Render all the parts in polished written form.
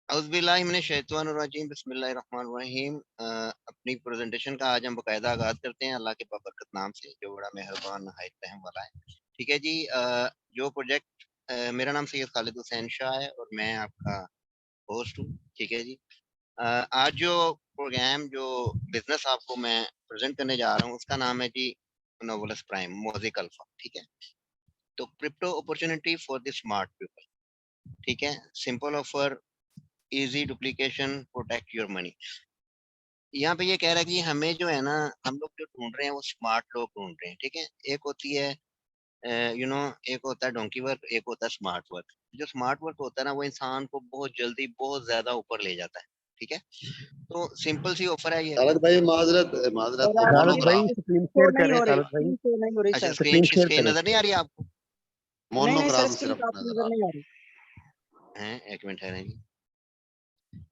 औज़ुबिल्लाहिमिनश्शैतानिर्रजीम बिस्मिल्लाहिर्रहमानिर्रहीम। अपनी प्रेजेंटेशन का आज हम बाकायदा आगाज़ करते हैं अल्लाह के बाबरकत नाम से जो बड़ा मेहरबान नहायत रहम वाला है। ठीक है जी। जो प्रोजेक्ट मेरा नाम सैयद खालिद हुसैन शाह है और मैं आपका होस्ट हूँ। ठीक है जी। आज जो प्रोग्राम जो बिज़नेस आपको मैं प्रेज़ेंट करने जा रहा हूँ उसका नाम है जी नोवेलस प्राइम मोज़ेक अल्फ़ा। ठीक है। तो crypto opportunity for the smart people. ठीक है। Simple offer, easy duplication, protect your money. यहाँ पे ये कह रहा है कि हमें जो है ना, हम लोग जो ढूँढ रहे हैं वो स्मार्ट लोग ढूँढ रहे हैं, ठीक है? एक होती है यू नो एक होता है डोंकी वर्क, एक होता है स्मार्ट वर्क। जो स्मार्ट वर्क होता है ना, वो इंसान को बहुत जल्दी, बहुत ज़्यादा ऊपर ले जाता है, ठीक है? तो सिंपल सी ऑफ़र है ये। खालिद भाई माजरत माजरत सर वो आपकी मोनो खालिद भाई खराब स्क्रीन शो शेयर नहीं करें। हो रही, खालिद भाई स्क्रीन शो नहीं हो रही अच्छा, sir. Screen screen share screen करें। नज़र नहीं आ रही है आपको? नहीं मोनो नहीं सर, खराब स्क्रीन सिर्फ आपकी नजर नजर आ नहीं आ रही। हैं? 1 मिनट ठहरें जी।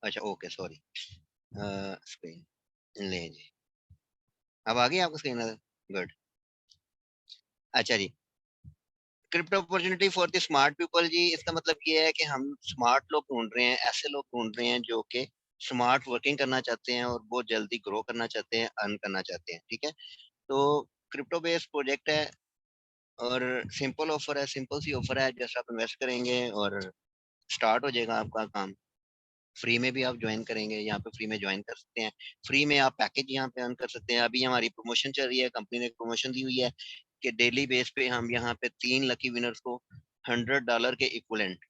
अच्छा, ओके, सॉरी। स्क्रीन लें जी। अब आ गई आपको स्क्रीन नज़र? गुड। अच्छा जी। Crypto opportunity for the smart people जी, इसका मतलब ये है कि हम स्मार्ट लोग ढूंढ रहे हैं, ऐसे लोग ढूंढ रहे हैं जो कि स्मार्ट वर्किंग करना चाहते हैं और बहुत जल्दी ग्रो करना चाहते हैं, अर्न करना चाहते हैं। ठीक है। तो क्रिप्टो बेस्ड प्रोजेक्ट है और सिंपल ऑफर है, सिंपल सी ऑफर है। जैसे आप इन्वेस्ट करेंगे और स्टार्ट हो जाएगा आपका काम। फ्री में भी आप ज्वाइन करेंगे, यहाँ पे फ्री में ज्वाइन कर सकते हैं। फ्री में आप पैकेज यहाँ पे अर्न कर सकते हैं। अभी हमारी प्रमोशन चल रही है, कंपनी ने प्रमोशन दी हुई है कि डेली बेस पे हम यहाँ पे 3 लकी विनर्स को $100 के इक्विवेलेंट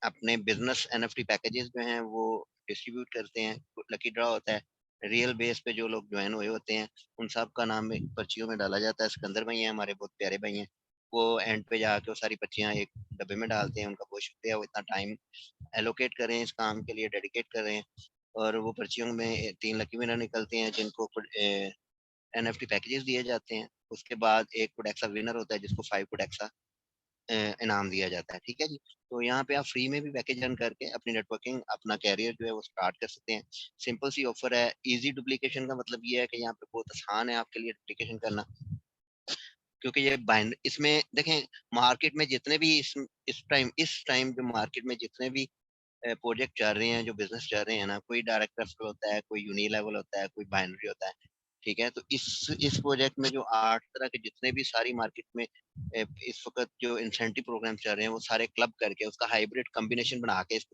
अपने बिजनेस एनएफटी पैकेजेस जो हैं वो डिस्ट्रीब्यूट करते हैं। लकी ड्रॉ होता है, रियल बेस पे जो लोग ज्वाइन हुए होते हैं उन सब का नाम पर्चियों में डाला जाता है। सिकंदर भाई हैं हमारे, बहुत प्यारे भाई हैं। वो एंड पे जाके वो सारी पर्चियाँ एक डब्बे में डालते हैं। उनका बहुत शुक्रिया, वो इतना टाइम एलोकेट कर रहे हैं, इस काम के लिए डेडिकेट कर रहे हैं। और वो पर्चियों में 3 लकी विनर निकलते हैं जिनको एनएफटी पैकेजेस दिए जाते हैं। उसके बाद एक कोडेक्सा विनर होता है जिसको 5 कोडेक्सा इनाम दिया जाता है। ठीक है जी। तो यहाँ पे आप फ्री में भी पैकेज अर्न करके अपनी नेटवर्किंग, अपना कैरियर जो है वो स्टार्ट कर सकते हैं। सिंपल सी ऑफर है। इजी डुप्लीकेशन का मतलब ये है कि यहाँ पे बहुत आसान है आपके लिए डुप्लीकेशन करना, क्योंकि ये बाइंड इसमें देखें, मार्केट में जितने भी इस टाइम जो मार्केट में जितने भी प्रोजेक्ट चल रहे हैं, जो बिजनेस चल रहे हैं ना, कोई डायरेक्ट रेफरल होता है, कोई यूनी लेवल होता है, कोई बाइनरी होता है। ठीक है। तो इस प्रोजेक्ट में जो 8 तरह के जितने भी सारी मार्केट में इस वक़्त जो इंसेंटिव प्रोग्राम चल रहे हैं वो सारे क्लब करके उसका हाइब्रिड कॉम्बिनेशन बना के इस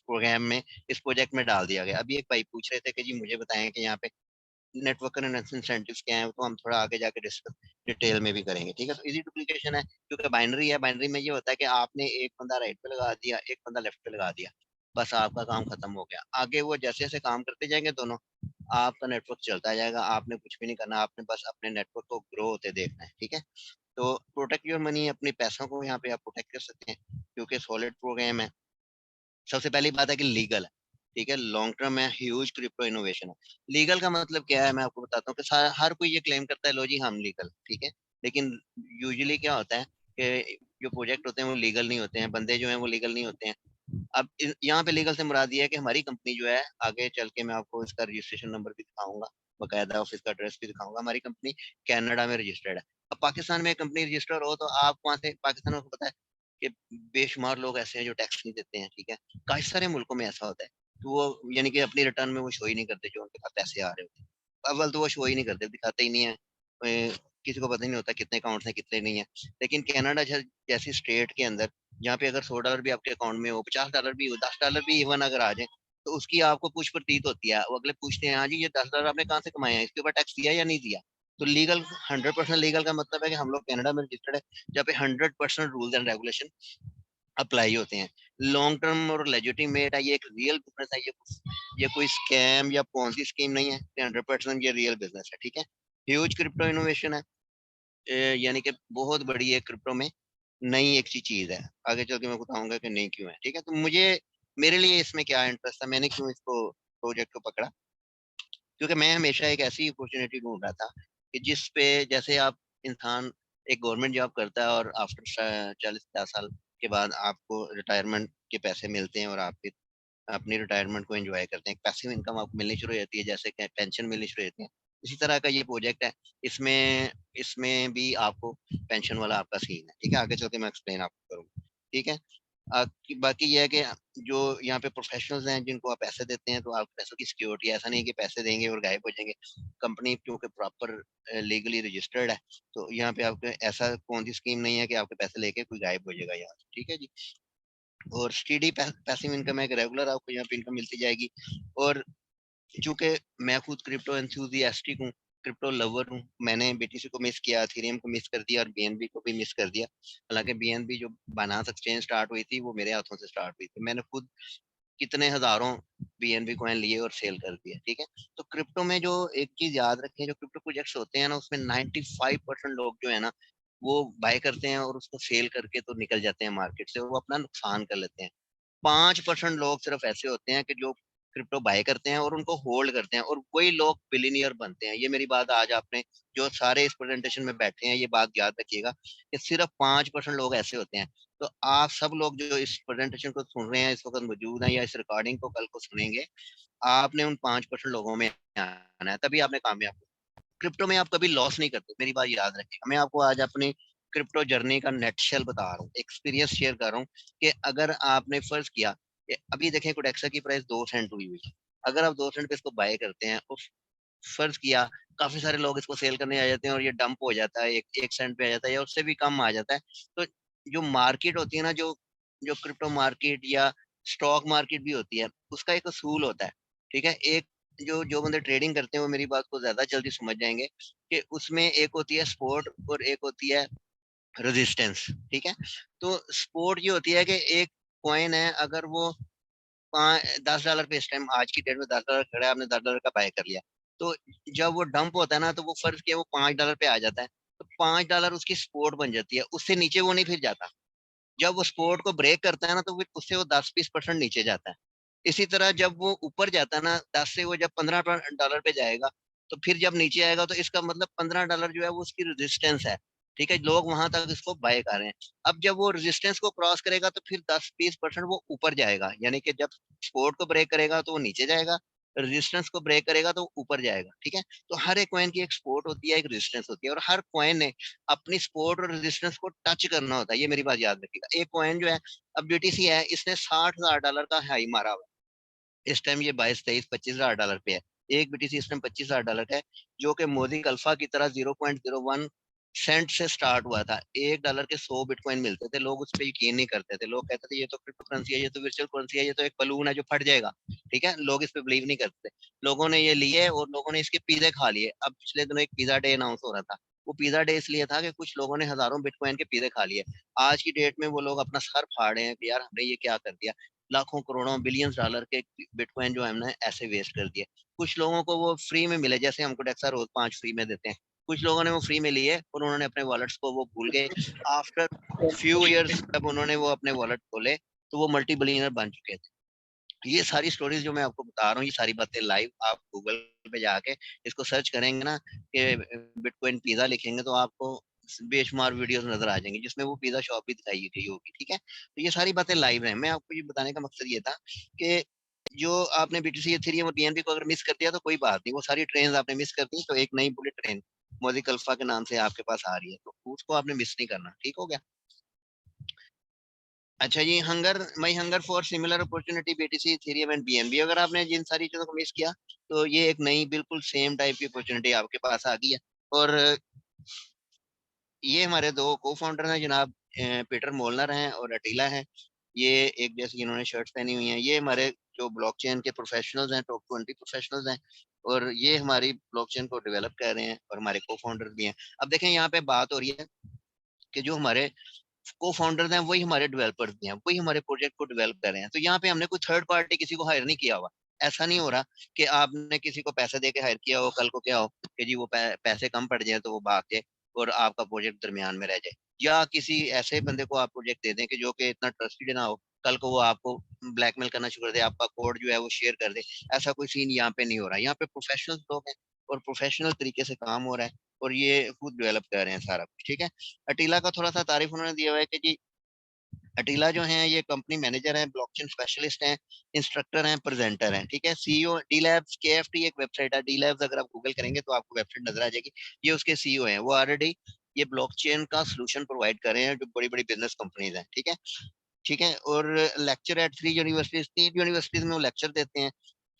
प्रोग्राम में, इस प्रोजेक्ट में डाल दिया गया। अभी एक भाई पूछ रहे थे कि जी मुझे बताएँ कि यहाँ पे नेटवर्क एंड इंसेंटिव्स क्या है, तो हम थोड़ा आगे जाके डिस्कस डिटेल में भी करेंगे। ठीक है। तो इजी डुप्लीकेशन है क्योंकि बाइनरी है। बाइनरी में ये होता है कि आपने एक बंदा राइट पे लगा दिया, एक बंदा लेफ्ट पे लगा दिया, बस आपका काम खत्म हो गया। आगे वो जैसे जैसे काम करते जाएंगे दोनों, आपका नेटवर्क चलता जाएगा। आपने कुछ भी नहीं करना, आपने बस अपने नेटवर्क को ग्रो होते देखना है। ठीक है। तो प्रोटेक्ट योर मनी, अपने पैसों को यहाँ पे आप प्रोटेक्ट कर सकते हैं क्योंकि सॉलिड प्रोग्राम है। सबसे पहली बात है कि लीगल है। ठीक है। लॉन्ग टर्म है, ह्यूज क्रिप्टो इनोवेशन है। लीगल का मतलब क्या है, मैं आपको बताता हूँ कि हर कोई ये क्लेम करता है लो जी हम लीगल। ठीक है। लेकिन यूजुअली क्या होता है कि जो प्रोजेक्ट होते हैं वो लीगल नहीं होते हैं, बंदे जो हैं वो लीगल नहीं होते हैं। अब यहाँ पे लीगल से मुराद ये है कि हमारी कंपनी जो है, आगे चल के मैं आपको इसका रजिस्ट्रेशन नंबर भी दिखाऊंगा, बकायदा ऑफिस का एड्रेस भी दिखाऊंगा। हमारी कंपनी कनाडा में रजिस्टर्ड है। अब पाकिस्तान में कंपनी रजिस्टर्ड हो तो आप वहाँ से पाकिस्तान में, आपको पता है कि बेशुमार लोग ऐसे हैं जो टैक्स नहीं देते हैं। ठीक है। काफी सारे मुल्कों में ऐसा होता है। तो वो यानी कि अपनी रिटर्न में वो शो ही नहीं करते जो उनके पास पैसे आ रहे होते हैं। अव्वल तो वो शो ही नहीं करते, दिखाते ही नहीं है। किसी को पता ही नहीं होता कितने अकाउंट्स हैं कितने नहीं है। लेकिन कनाडा जैसी स्टेट के अंदर, जहाँ पे अगर $100 भी आपके अकाउंट में हो, $50 भी हो, $10 भी इवन अगर आ जाए, तो उसकी आपको पूछ प्रतीत होती है। वो अगले पूछते हैं हाँ जी ये $10 आपने कहाँ से कमाए हैं, इसके ऊपर टैक्स दिया या नहीं दिया। तो लीगल, 100% लीगल का मतलब है कि हम लोग कनाडा में रजिस्टर्ड है, जहाँ पे 100% रूल्स एंड रेगुलेशन अप्लाई होते हैं। लॉन्ग टर्म और लेजिटिमेट है, ये एक रियल बिजनेस है। ये कोई स्कैम या पॉन्जी स्कीम नहीं है, 100% ये रियल बिजनेस है। ठीक है। ह्यूज क्रिप्टो इनोवेशन है। यानी कि बहुत बड़ी है क्रिप्टो में, नई एक सी चीज है। आगे चल के मैं बताऊंगा कि नहीं क्यों है। ठीक है। तो मेरे लिए इसमें क्या इंटरेस्ट था, मैंने क्यों इसको प्रोजेक्ट को पकड़ा, क्योंकि मैं हमेशा एक ऐसी अपॉर्चुनिटी ढूंढ रहा था कि जिस पे जैसे आप इंसान एक गवर्नमेंट जॉब करता है और आफ्टर 40-50 साल के बाद आपको रिटायरमेंट के पैसे मिलते हैं और आप फिर अपनी रिटायरमेंट को एंजॉय करते हैं, पैसिव इनकम आपको मिलनी शुरू हो जाती है, जैसे कि पेंशन मिलनी शुरू हो जाती है। इसी तरह का ये प्रोजेक्ट है। इसमें इसमें भी आपको पेंशन वाला आपका सीन है। ठीक है। आगे चल के मैं एक्सप्लेन आपको करूँगा। ठीक है। बाकी ये है कि जो यहाँ पे प्रोफेशनल्स हैं जिनको आप पैसे देते हैं, तो आप पैसों की सिक्योरिटी, ऐसा नहीं है कि पैसे देंगे और गायब हो जाएंगे। कंपनी क्योंकि प्रॉपर लीगली रजिस्टर्ड है, तो यहाँ पे आपके ऐसा कौन सी स्कीम नहीं है कि आपके पैसे लेके कोई गायब हो जाएगा यहाँ से, ठीक है जी। और स्टडी पैसिव इनकम है कि रेगुलर आपको यहाँ पे इनकम मिलती जाएगी। और चूंकि मैं खुद क्रिप्टो एंथुसियास्टिक हूँ, क्रिप्टो लवर हूँ, मैंने बीटीसी को मिस किया, इथेरियम को मिस कर दिया और बीएनबी को भी मिस कर दिया। हालांकि बीएनबी जो बाइनेंस एक्सचेंज स्टार्ट हुई थी वो मेरे हाथों से स्टार्ट हुई थी, मैंने खुद कितने हजारों बीएनबी कॉइन लिए और सेल कर दिए, ठीक है। तो क्रिप्टो में जो एक चीज याद रखें, जो क्रिप्टो प्रोजेक्ट्स होते हैं ना, उसमें 95% लोग जो है ना वो बाय करते हैं और उसको सेल करके तो निकल जाते हैं मार्केट से, वो अपना नुकसान कर लेते हैं। 5% लोग सिर्फ ऐसे होते हैं कि जो क्रिप्टो बाय करते हैं और उनको होल्ड करते हैं, और वही लोग बिलियनियर बनते हैं। ये मेरी बात आज आपने जो सारे इस प्रेजेंटेशन में बैठे हैं, ये बात याद रखिएगा कि सिर्फ 5% लोग ऐसे होते हैं। तो आप सब लोग जो इस प्रेजेंटेशन को सुन रहे हैं, इस वक्त मौजूद हैं या इस रिकॉर्डिंग को कल को सुनेंगे, आपने उन 5% लोगों में आना है, तभी आपने कामयाब। क्रिप्टो में आप कभी लॉस नहीं करते, मेरी बात याद रखिएगा। मैं आपको आज अपनी क्रिप्टो जर्नी का नेट शेल बता रहा हूँ, एक्सपीरियंस शेयर कर रहा हूँ कि अगर आपने फर्ज किया कि अभी देखें कोडेक्सा की प्राइस 2 सेंट हुई हुई है, अगर आप 2 सेंट पे इसको बाय करते हैं और फर्ज किया काफी सारे लोग इसको सेल करने आ जाते हैं और ये डंप हो जाता है, एक सेंट पे आ जाता है या उससे भी कम आ जाता है, तो जो मार्केट होती है ना, जो जो क्रिप्टो मार्केट या स्टॉक मार्केट भी होती है, उसका एक असूल होता है, ठीक है। एक जो जो बंदे ट्रेडिंग करते हैं वो मेरी बात को ज्यादा जल्दी समझ जाएंगे कि उसमें एक होती है सपोर्ट और एक होती है रेजिस्टेंस, ठीक है। तो सपोर्ट ये होती है कि एक कॉइन है, अगर वो $10 पे इस टाइम आज की डेट में $10 खड़ा है, आपने $10 का बाय कर लिया, तो जब वो डंप होता है ना, तो वो फर्ज किया वो $5 पे आ जाता है, तो $5 उसकी सपोर्ट बन जाती है, उससे नीचे वो नहीं फिर जाता। जब वो सपोर्ट को ब्रेक करता है ना, तो फिर उससे वो 10-20% नीचे जाता है। इसी तरह जब वो ऊपर जाता है ना, 10 से वो जब $15 पे जाएगा, तो फिर जब नीचे आएगा तो इसका मतलब $15 जो है वो उसकी रेजिस्टेंस है, ठीक है। लोग वहां तक इसको बाय कर रहे हैं। अब जब वो रेजिस्टेंस को क्रॉस करेगा तो फिर 10-20% वो ऊपर जाएगा, यानी कि जब सपोर्ट को ब्रेक करेगा तो वो नीचे जाएगा, रेजिस्टेंस को ब्रेक करेगा तो ऊपर जाएगा, ठीक है। तो हर एक कॉइन की एक सपोर्ट होती है, एक रेजिस्टेंस होती है, और हर कॉइन ने अपनी सपोर्ट और रेजिस्टेंस को टच करना होता है, ये मेरी बात याद रखिएगा। एक कॉइन जो है, अब बीटीसी है, इसने $60,000 का हाई मारा हुआ है, इस टाइम ये 22, 23, $25,000 पे है। एक बीटीसी इस टाइम $25,000 का है, जो कि मोदी अल्फा की तरह 0.01 सेंट से स्टार्ट हुआ था। $1 के 100 बिटकॉइन मिलते थे, लोग उस पर यकीन नहीं करते थे, लोग कहते थे ये तो क्रिप्टो करेंसी है, ये तो वर्चुअल करेंसी है, ये तो एक बलून है जो फट जाएगा, ठीक है। लोग इस पे बिलीव नहीं करते। लोगों ने ये लिए और लोगों ने इसके पिज्जे खा लिए। अब पिछले दिनों एक पिज्जा डे अनाउंस हो रहा था, वो पिज्जा डे इसलिए था कि कुछ लोगों ने हजारों बिटकॉइन के पिज्जे खा लिए। आज की डेट में वो लोग अपना सर फाड़ रहे हैं कि यार हमने ये क्या कर दिया, लाखों करोड़ों बिलियंस डॉलर के बिटकॉइन जो हमने ऐसे वेस्ट कर दिए। कुछ लोगों को वो फ्री में मिले, जैसे हमको डेक्सा रोज 5 फ्री में देते हैं, कुछ लोगों ने वो फ्री में लिए और उन्होंने अपने वॉलेट्स को वो भूल गए। आफ्टर फ्यू इयर्स जब उन्होंने वो अपने वॉलेट खोले, तो वो मल्टी बिलियनर बन चुके थे। ये सारी स्टोरीज जो मैं आपको बता रहा हूँ, ये सारी बातें लाइव, आप गूगल पे जाके इसको सर्च करेंगे ना कि बिटकॉइन पिज्जा लिखेंगे, तो आपको बेशुमार वीडियोस नजर आ जाएंगे जिसमें वो पिज्जा शॉप भी दिखाई गई होगी, ठीक है। तो ये सारी बातें लाइव हैं। मैं आपको ये बताने का मकसद ये था कि जो आपने बीटीसी इथेरियम और बीएनबी को अगर मिस कर दिया तो कोई बात नहीं, वो सारी ट्रेन आपने मिस कर दी, तो एक नई बुलेट ट्रेन मोदी अल्फा के नाम से आपके पास आ रही है, तो उसको आपने मिस नहीं करना, ठीक हो गया। अच्छा जी, hunger my hunger for similar opportunity BTC Ethereum and BNB, अगर आपने जिन सारी चीजों को मिस किया, तो ये एक नई बिल्कुल सेम टाइप की अपॉर्चुनिटी आपके पास आ गई है। और ये हमारे दो को फाउंडर हैं जनाब, पीटर मोलनर हैं और अटीला हैं। ये एक जैसी इन्होंने शर्ट्स पहनी हुई हैं, ये हमारे जो ब्लॉकचेन के प्रोफेशनल्स हैं, टॉप 20 प्रोफेशनल्स हैं, और ये हमारी ब्लॉकचेन को डेवलप कर रहे हैं और हमारे को फाउंडर भी हैं। अब देखें यहाँ पे बात हो रही है कि जो हमारे को फाउंडर्स हैं वही हमारे डेवलपर्स भी हैं, वही हमारे प्रोजेक्ट को डेवलप कर रहे हैं। तो यहाँ पे हमने कोई थर्ड पार्टी किसी को हायर नहीं किया हुआ। ऐसा नहीं हो रहा कि आपने किसी को पैसे दे के हायर किया हो, कल को क्या हो कि जी वो पैसे कम पड़ जाए तो वो भाग के और आपका प्रोजेक्ट दरमियान में रह जाए, या किसी ऐसे बंदे को आप प्रोजेक्ट दे दें कि जो कि इतना ट्रस्टेड ना हो, कल को वो आपको ब्लैकमेल करना शुरू कर दे, आपका कोड जो है वो शेयर कर दे। ऐसा कोई सीन यहाँ पे नहीं हो रहा। यहाँ पे प्रोफेशनल लोग हैं और प्रोफेशनल तरीके से काम हो रहा है, और ये खुद डेवलप कर रहे हैं सारा कुछ, ठीक है। अटीला का थोड़ा सा तारीफ उन्होंने दिया हुआ है कि जी अटीला जो है ये कंपनी मैनेजर हैं, ब्लॉकचेन स्पेशलिस्ट हैं, इंस्ट्रक्टर हैं, प्रेजेंटर हैं, ठीक है। सीईओ डी लैब्स केएफटी एक वेबसाइट है, डी लैब्स अगर आप गूगल करेंगे तो आपको वेबसाइट नजर आ जाएगी। ये उसके सीईओ हैं, वो ऑलरेडी ये ब्लॉकचेन का सोल्यूशन प्रोवाइड कर रहे हैं जो बड़ी बड़ी बिजनेस कंपनीज हैं, ठीक है। ठीक है? और लेक्चर एट 3 यूनिवर्सिटीज़, 3 यूनिवर्सिटीज़ में वो लेक्चर देते हैं,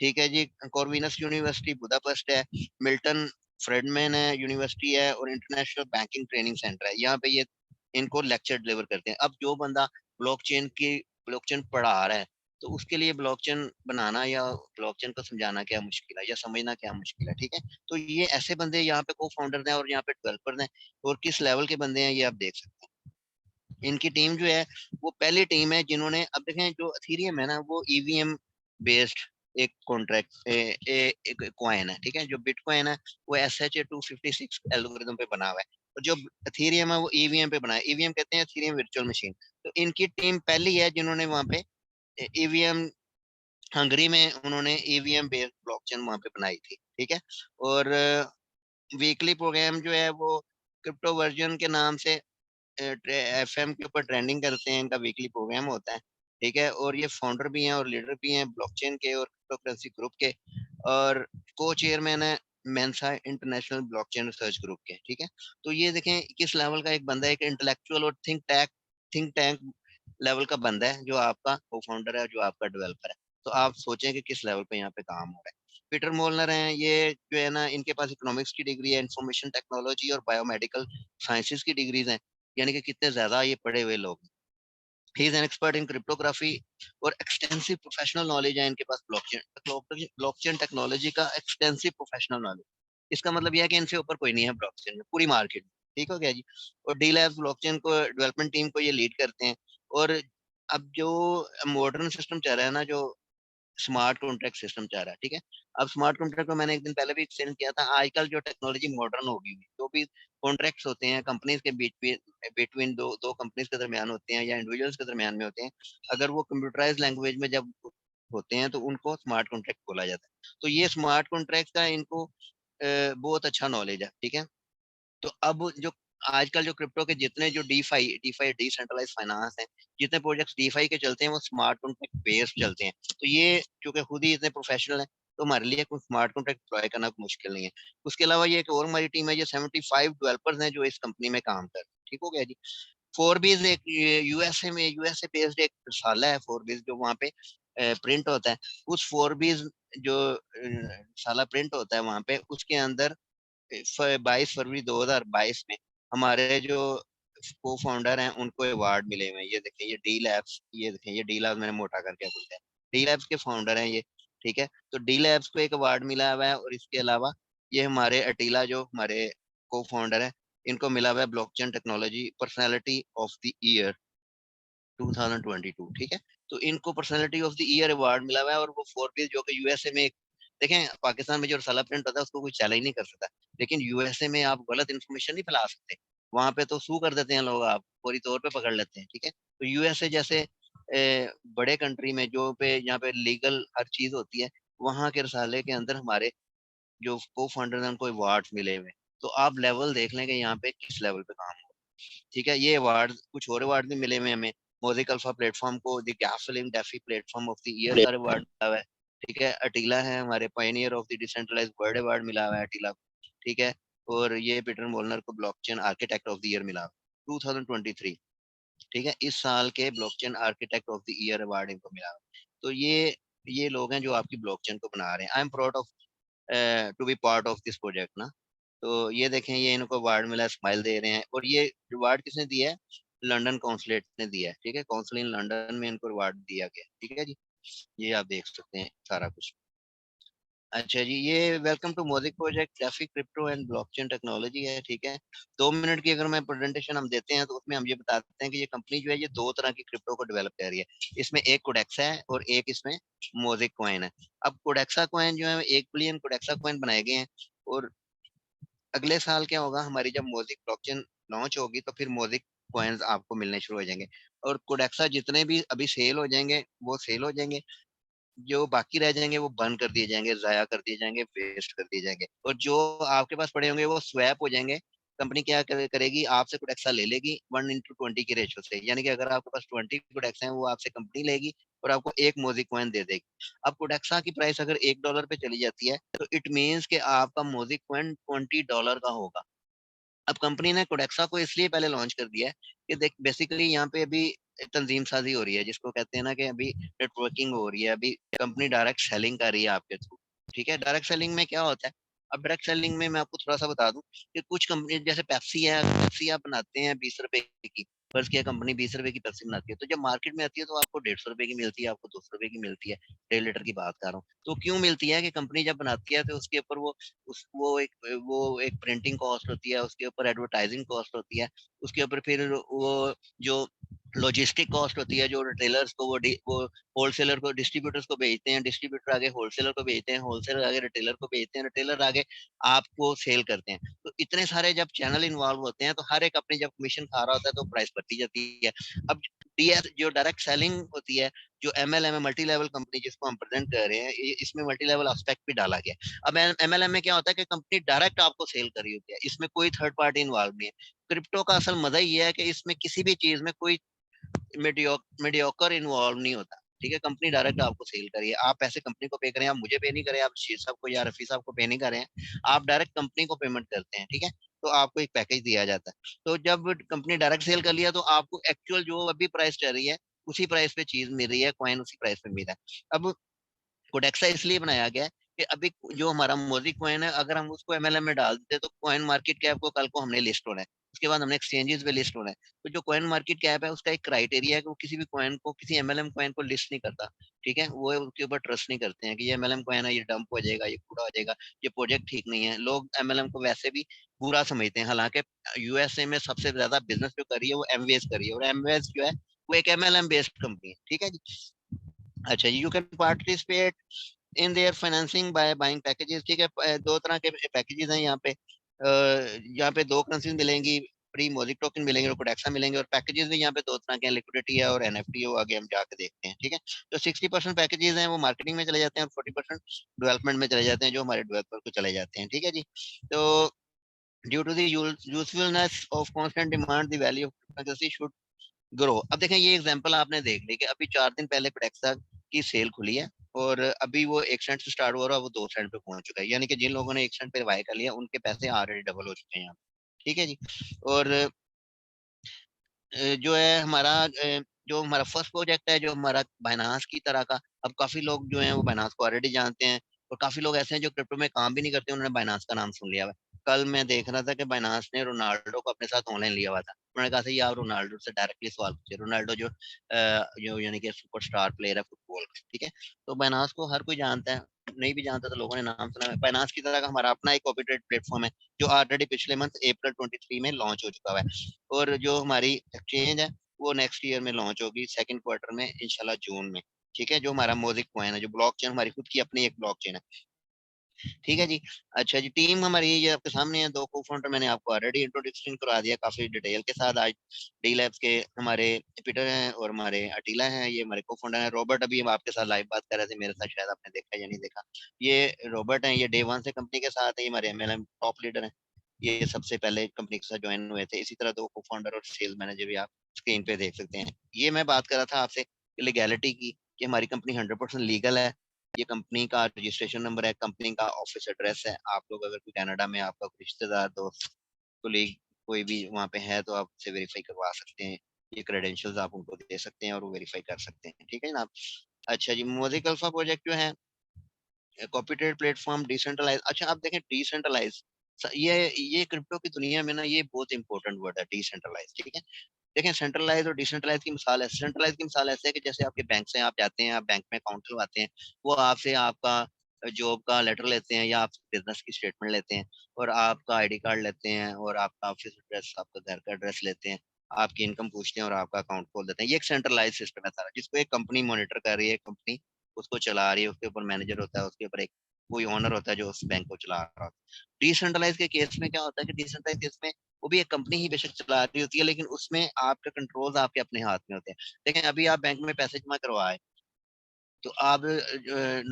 ठीक है जी। कॉर्विनस यूनिवर्सिटी बुडापेस्ट है, मिल्टन फ्रेडमैन है यूनिवर्सिटी है, और इंटरनेशनल बैंकिंग ट्रेनिंग सेंटर है। यहाँ पे ये इनको लेक्चर डिलीवर करते हैं। अब जो बंदा ब्लॉकचेन पढ़ा रहा है, तो उसके लिए ब्लॉकचेन बनाना या ब्लॉकचेन को समझाना क्या मुश्किल है, या समझना क्या मुश्किल है, ठीक है? तो ये ऐसे बंदे यहाँ पे को-फाउंडर्स हैं और यहाँ पे डेवलपर्स हैं, और किस लेवल के बंदे हैं ये आप देख सकते हैं। इनकी टीम जो है वो पहली टीम है जिन्होंने, अब देखें जो एथेरियम है ना, वो ईवीएम बेस्ड एक कॉन्ट्रैक्ट एक कॉइन है, ठीक है? जो बिटकॉइन है वो SHA-256 एल्गोरिथम पे बना हुआ है, और जो एथेरियम है वो ईवीएम पे बना है। ईवीएम कहते हैं एथेरियम वर्चुअल मशीन। तो इनकी टीम पहली है जिन्होंने वहां पे ईवीएम, हंगरी में उन्होंने ईवीएम बेस्ड ब्लॉकचेन वहां पे बनाई थी, ठीक है? और वीकली प्रोग्राम जो है वो क्रिप्टो वर्जन के नाम से एफएम के ऊपर ट्रेंडिंग करते हैं, इनका वीकली प्रोग्राम होता है, ठीक है? और ये फाउंडर भी हैं और लीडर भी हैं ब्लॉकचेन के और क्रिप्टो करेंसी ग्रुप के, और को चेयरमैन है Mensa international blockchain research group के, ठीक है? तो ये देखें किस लेवल का एक बंदा है, एक इंटेलेक्चुअल और थिंक टैंक लेवल का बंदा है, जो आपका को फाउंडर है, जो आपका डेवलपर है। तो आप सोचें कि किस लेवल पे यहाँ पे काम हो रहा है। पीटर मोलनर हैं, ये जो है ना, इनके पास इकोनॉमिक्स की डिग्री है, इंफॉर्मेशन टेक्नोलॉजी और बायोमेडिकल साइंसेज की डिग्रीज हैं, यानी कि कितने ज्यादा ये पढ़े हुए लोग हैं। He is an expert in cryptography, और एक्सटेंसिव प्रोफेशनल नॉलेज है इनके पास ब्लॉकचेन टेक्नोलॉजी का एक्सटेंसिव प्रोफेशनल नॉलेज। इसका मतलब यह है कि इनसे ऊपर कोई नहीं है ब्लॉकचेन में पूरी मार्केट में, ठीक हो गया जी। और डी लैब्स ब्लॉकचेन को डेवलपमेंट टीम को ये लीड करते हैं। और अब जो मॉडर्न सिस्टम चल रहा है ना, जो स्मार्ट कॉन्ट्रैक्ट सिस्टम चाह रहा है, ठीक है? अब स्मार्ट कॉन्ट्रैक्ट को मैंने एक दिन पहले भी एक्सप्लेन किया था। आजकल जो टेक्नोलॉजी मॉडर्न हो गई है, जो भी कॉन्ट्रैक्ट्स होते हैं कंपनीज के बीच में, बिटवीन दो दो कंपनीज के दरमियान होते हैं या इंडिविजुअल्स के दरमियान में होते हैं, अगर वो कंप्यूटराइज्ड लैंग्वेज में जब होते हैं तो उनको स्मार्ट कॉन्ट्रैक्ट बोला जाता है। तो ये स्मार्ट कॉन्ट्रैक्ट का इनको बहुत अच्छा नॉलेज है, ठीक है? तो अब जो आजकल जो क्रिप्टो के जितने जो डीफाई डिसेंट्रलाइज फाइनेंस है, जितने प्रोजेक्ट्स डीफाई के चलते हैं वो स्मार्ट कॉन्ट्रैक्ट बेस्ड चलते हैं। तो ये क्योंकि खुद ही इतने प्रोफेशनल है, तो हमारे लिए कोई स्मार्ट कॉन्ट्रैक्ट डिप्लॉय करना कोई मुश्किल नहीं है। उसके अलावा ये एक और हमारी टीम है, ये 75 डेवलपर्स हैं जो इस कंपनी में काम कर रहे हैं, ठीक हो गया जी। फोरबीज एक यूएसए बेस्ड एक साला है, फोरबीज जो वहाँ पे प्रिंट होता है। उस फोरबीज जो साला प्रिंट होता है वहाँ पे, उसके अंदर 22 फरवरी 2022 में हमारे जो को फाउंडर हैं उनको अवार्ड मिले हुए हैं। ये देखिए ये डी लैब्स, ये देखें ये डी लैब्स मैंने मोटा करके बोलते हैं, डी लैब्स के फाउंडर हैं ये, ठीक है? तो डी लैब्स को एक अवार्ड मिला हुआ है, और इसके अलावा ये हमारे अटीला जो हमारे को फाउंडर है, इनको मिला हुआ है blockchain technology personality of the year 2022, ठीक है? तो इनको personality of the year award मिला हुआ है, और वो फोर्ब्स जो कि यूएसए में देखें, पाकिस्तान में जो रसाला प्रिंट होता है उसको कोई चैलेंज नहीं कर सकता, लेकिन यूएसए में आप गलत इन्फॉर्मेशन नहीं फैला सकते। वहां पे तो सू कर देते हैं लोग, आप पूरी तौर पे पकड़ लेते हैं, ठीक है? तो यूएसए जैसे बड़े कंट्री में जो पे यहाँ पे लीगल हर चीज होती है, वहां के रसाले के अंदर हमारे जो को फाउंडर हैं उनको अवार्ड मिले हुए हैं। तो आप लेवल देख लेंगे यहाँ पे किस लेवल पे काम हो, ठीक है? ये अवार्ड, कुछ और अवार्ड भी मिले हुए हैं हमें। मोज़ेक अल्फा प्लेटफॉर्म को the gasoline DeFi platform of the year का अवार्ड मिला हुआ है, ठीक है? अटीला है हमारे pioneer of the decentralised world award मिला हुआ है अटीला को, ठीक है? और ये पीटर मोलनर को blockchain architect of the year मिला 2023, ठीक है? इस साल के blockchain architect of the year award इनको मिला हुआ है। तो ये लोग हैं जो आपकी ब्लॉकचेन को बना रहे हैं। I am proud of to be part of this project ना। तो ये देखें ये इनको अवार्ड मिला, स्माइल दे रहे हैं, और ये अवार्ड किसने दिया है? लंदन कॉन्सुलेट ने दिया है, ठीक है? कौंसिल इन लंदन में इनको अवार्ड दिया गया, ठीक है जी। ये आप देख सकते हैं सारा कुछ। अच्छा जी, ये welcome to Mosaic project DeFi crypto and blockchain technology है, ठीक है? 2 मिनट की अगर मैं प्रेजेंटेशन हम देते हैं तो उसमें हम ये बताते हैं कि ये कंपनी जो है ये दो तरह की क्रिप्टो को डेवलप कर रही है। इसमें एक कोडेक्सा है और एक इसमें मोज़ेक कॉइन है। अब कोडेक्सा कॉइन जो है 1 बिलियन कोडेक्सा कॉइन बनाए गए हैं, और अगले साल क्या होगा, हमारी जब मोज़ेक ब्लॉकचेन लॉन्च होगी तो फिर मोज़ेक कॉइन्स आपको मिलने शुरू हो जाएंगे, और कोडेक्सा जितने भी अभी सेल हो जाएंगे वो सेल हो जाएंगे, जो बाकी रह जाएंगे वो बंद कर दिए जाएंगे, ज़ाया कर दिए जाएंगे, वेस्ट कर दिए जाएंगे, और जो आपके पास पड़े होंगे वो स्वैप हो जाएंगे। कंपनी क्या करेगी, आपसे कोडेक्सा ले लेगी 1:20 की रेशो से, यानी कि अगर आपके पास 20 कोडेक्सा हैं वो आपसे कंपनी लेगी और आपको एक मोज़ेक कॉइन दे देगी। अब कोडेक्सा की प्राइस अगर $1 पे चली जाती है तो इट मीन्स कि आपका मोज़ेक कॉइन $20 का होगा। अब कंपनी ने कोडेक्सा को इसलिए पहले लॉन्च कर दिया है कि देख बेसिकली यहाँ पे अभी तंजीम साजी हो रही है, जिसको कहते हैं ना कि अभी नेटवर्किंग हो रही है, अभी कंपनी डायरेक्ट सेलिंग कर रही है आपके थ्रू। ठीक है, डायरेक्ट सेलिंग में क्या होता है? अब डायरेक्ट सेलिंग में मैं आपको थोड़ा सा बता दूं कि कुछ कंपनी जैसे पेप्सी है, पेप्सी आप बनाते हैं 20 रुपए की, फर्ज किया कंपनी 20 रुपए की पेप्सी बनाती है, तो जब मार्केट में आती है तो आपको 150 रुपए की मिलती है, आपको 200 रुपए की मिलती है। 1.5 लीटर की बात कर रहा हूँ। तो क्यों मिलती है कि कंपनी जब बनाती है तो उसके ऊपर वो एक प्रिंटिंग कॉस्ट होती है, उसके ऊपर एडवर्टाइजिंग कॉस्ट होती है, उसके ऊपर फिर वो जो लॉजिस्टिक कॉस्ट होती है, जो रिटेलर्स को वो होलसेलर को डिस्ट्रीब्यूटर्स को भेजते हैं, डिस्ट्रीब्यूटर आगे होलसेलर को भेजते हैं, होलसेलर आगे रिटेलर को भेजते हैं, रिटेलर आगे आपको सेल करते हैं। तो इतने सारे जब चैनल इन्वॉल्व होते हैं तो हर एक अपनी जब कमीशन खा रहा होता है तो प्राइस बढ़ती जाती है। अब डीएस जो डायरेक्ट सेलिंग होती है, जो एमएलएम है, मल्टी लेवल कंपनी जिसको हम प्रेजेंट कर रहे हैं, इसमें मल्टी लेवल एस्पेक्ट भी डाला गया है। अब एमएलएम में क्या होता है कि कंपनी डायरेक्ट आपको सेल कर रही होती है, इसमें कोई थर्ड पार्टी इन्वॉल्व नहीं है। क्रिप्टो का असल मजा ये है कि इसमें किसी भी चीज में कोई मीडियोकर इन्वॉल्व नहीं होता। ठीक है, कंपनी डायरेक्ट आपको सेल करिए, आप पैसे कंपनी को पे करें, आप मुझे पे नहीं करें, आप शीर साहब को या रफी साहब को पे नहीं करें, आप डायरेक्ट कंपनी को पेमेंट करते हैं। ठीक है, तो आपको एक पैकेज दिया जाता है। तो जब कंपनी डायरेक्ट सेल कर लिया तो आपको एक्चुअल जो अभी प्राइस चल रही है उसी प्राइस पे चीज मिल रही है, कॉइन उसी प्राइस पे मिल रहा है। अब कोडेक्सा इसलिए बनाया गया है कि अभी जो हमारा मोदी कॉइन है, अगर हम उसको एमएलएम में डाल देते तो कॉइन मार्केट कैप को कल को हमने लिस्ट होना है, उसके बाद हमने एक्सचेंजेस पे लिस्ट होना है। तो जो कॉइन मार्केट कैप है उसका एक क्राइटेरिया है कि वो किसी भी कॉइन को, किसी एमएलएम कॉइन को लिस्ट नहीं करता। ठीक है, वो उसके ऊपर ट्रस्ट नहीं करते हैं कि ये एमएलएम कॉइन है, ये डंप हो जाएगा, ये कूड़ा हो जाएगा, ये प्रोजेक्ट ठीक नहीं है। लोग एमएलएम को वैसे भी बुरा समझते हैं, हालांकि यूएसए में सबसे ज्यादा बिजनेस जो कर रही है वो एमवेस कर रही है, और एमवेस जो है वो एक एमएलएम बेस्ड कंपनी है। ठीक है जी। अच्छा, you can participate in their financing by buying packages. ठीक है, दो तरह के पैकेजेस हैं यहाँ पे। यहाँ पे दो करेंसीज मिलेंगी, फ्री मोज़िक टोकन मिलेंगे और कोडेक्सा मिलेंगे, और पैकेजेस भी यहाँ पे दो तरह के हैं, लिक्विडिटी है और एनएफटी है, वो आगे हम जाके देखते हैं। ठीक है, तो 60% पैकेजेस हैं वो मार्केटिंग में चले जाते हैं और 40% डेवलपमेंट में चले जाते हैं, जो हमारे डेवलपर को चले जाते हैं। ठीक है जी। तो due to the usefulness of constant demand the value of currency should grow. अब देखें, ये एग्जांपल आपने देख ली कि अभी 4 दिन पहले कोडेक्सा की सेल खुली है और अभी वो 1 सेंट से स्टार्ट हो रहा है, वो 2 सेंट पे पहुंच चुका है, यानी कि जिन लोगों ने 1 सेंट पे बाय कर लिया उनके पैसे ऑलरेडी डबल हो चुके हैं यहाँ पे। ठीक है जी। और जो है हमारा जो हमारा फर्स्ट प्रोजेक्ट है, जो हमारा बाइनांस की तरह का, अब काफी लोग जो हैं वो बाइनांस को ऑलरेडी जानते हैं, और काफी लोग ऐसे हैं जो क्रिप्टो में काम भी नहीं करते, उन्होंने बाइनांस का नाम सुन लिया हुआ है। कल मैं देख रहा था कि बाइनांस ने रोनाल्डो को अपने साथ ऑनलाइन लिया हुआ था। उन्होंने कहा था ये आप रोनाल्डो से डायरेक्टली सवाल पूछिए, रोनाल्डो जो यानी कि सुपरस्टार प्लेयर है फुटबॉल का। ठीक है, तो बाइनांस को हर कोई जानता है, नहीं भी जानता तो लोगों ने नाम सुना है। बाइनांस की तरह का हमारा अपना एक कॉपी ट्रेड प्लेटफॉर्म है, जो ऑलरेडी पिछले मंथ अप्रैल 23 में लॉन्च हो चुका हुआ है, और जो हमारी एक्सचेंज है वो नेक्स्ट ईयर में लॉन्च होगी, सेकंड क्वार्टर में, इंशाल्लाह जून में। ठीक है, जो हमारा मोज़िक कॉइन है, जो ब्लॉकचेन हमारी खुद की अपनी एक ब्लॉकचेन है। ठीक है जी। अच्छा जी, टीम हमारी ये आपके सामने है, दो को फाउंडर मैंने आपको ऑलरेडी इंट्रोडक्शन करा दिया काफी डिटेल के साथ। आज डी लैब्स के हमारे पीटर हैं और हमारे अटीला हैं, ये हमारे को फाउंडर हैं। रॉबर्ट अभी हम आपके साथ लाइव बात कर रहे थे मेरे साथ, शायद आपने देखा या नहीं देखा। ये रॉबर्ट हैं, ये डे वन से कंपनी के साथ है, ये हमारे एमएलएम टॉप लीडर हैं, ये सबसे पहले कंपनी के साथ ज्वाइन हुए थे। इसी तरह दो को फाउंडर और सेल्स मैनेजर भी आप स्क्रीन पे देख सकते हैं। ये मैं बात कर रहा था आपसे लीगैलिटी की, कि हमारी कंपनी 100% लीगल है। ये कंपनी का रजिस्ट्रेशन नंबर है, कंपनी का ऑफिस एड्रेस है। आप लोग अगर कोई कनाडा में आपका कोई रिश्तेदार, दोस्त, कोलीग कोई भी वहाँ पे है तो आप उसे वेरीफाई करवा सकते हैं। ये क्रेडेंशियल्स आप उनको दे सकते हैं और वो वेरीफाई कर सकते हैं। ठीक है जनाब। अच्छा जी, मोज़िक अल्फा प्रोजेक्ट जो है कॉपी ट्रेड प्लेटफॉर्म डिसेंट्रलाइज। अच्छा, आप देखें डिसेंट्रलाइज, ये क्रिप्टो की दुनिया में ना ये बहुत इंपॉर्टेंट वर्ड है, डिसेंट्रलाइज। ठीक है, देखें सेंट्रलाइज और डिसेंट्रलाइज की मिसाल है। सेंट्रलाइज की मिसाल ऐसे है कि जैसे आपके बैंक से आप जाते हैं, आप बैंक में अकाउंट खुलवाते हैं, वो आपसे आपका जॉब का लेटर लेते हैं या आप बिजनेस की स्टेटमेंट लेते हैं, और आपका आईडी कार्ड लेते हैं, और आपका ऑफिस एड्रेस, आपका घर का एड्रेस लेते हैं, आपकी इनकम पूछते हैं और आपका अकाउंट खोल देते हैं। ये एक सेंट्रलाइज सिस्टम है सारा, जिसको एक कंपनी मॉनिटर कर रही है, कंपनी उसको चला रही है, उसके ऊपर मैनेजर होता है, उसके ऊपर एक कोई ओनर होता है जो उस बैंक को चला रहा होता है। डिसेंट्रलाइज के केस में क्या होता है कि डिसेंट्रलाइज केस में वो भी एक कंपनी ही बेशक चला रही होती है, लेकिन उसमें आपके कंट्रोल्स आपके अपने हाथ में होते हैं। देखें, अभी आप बैंक में पैसे जमा करवाए तो आप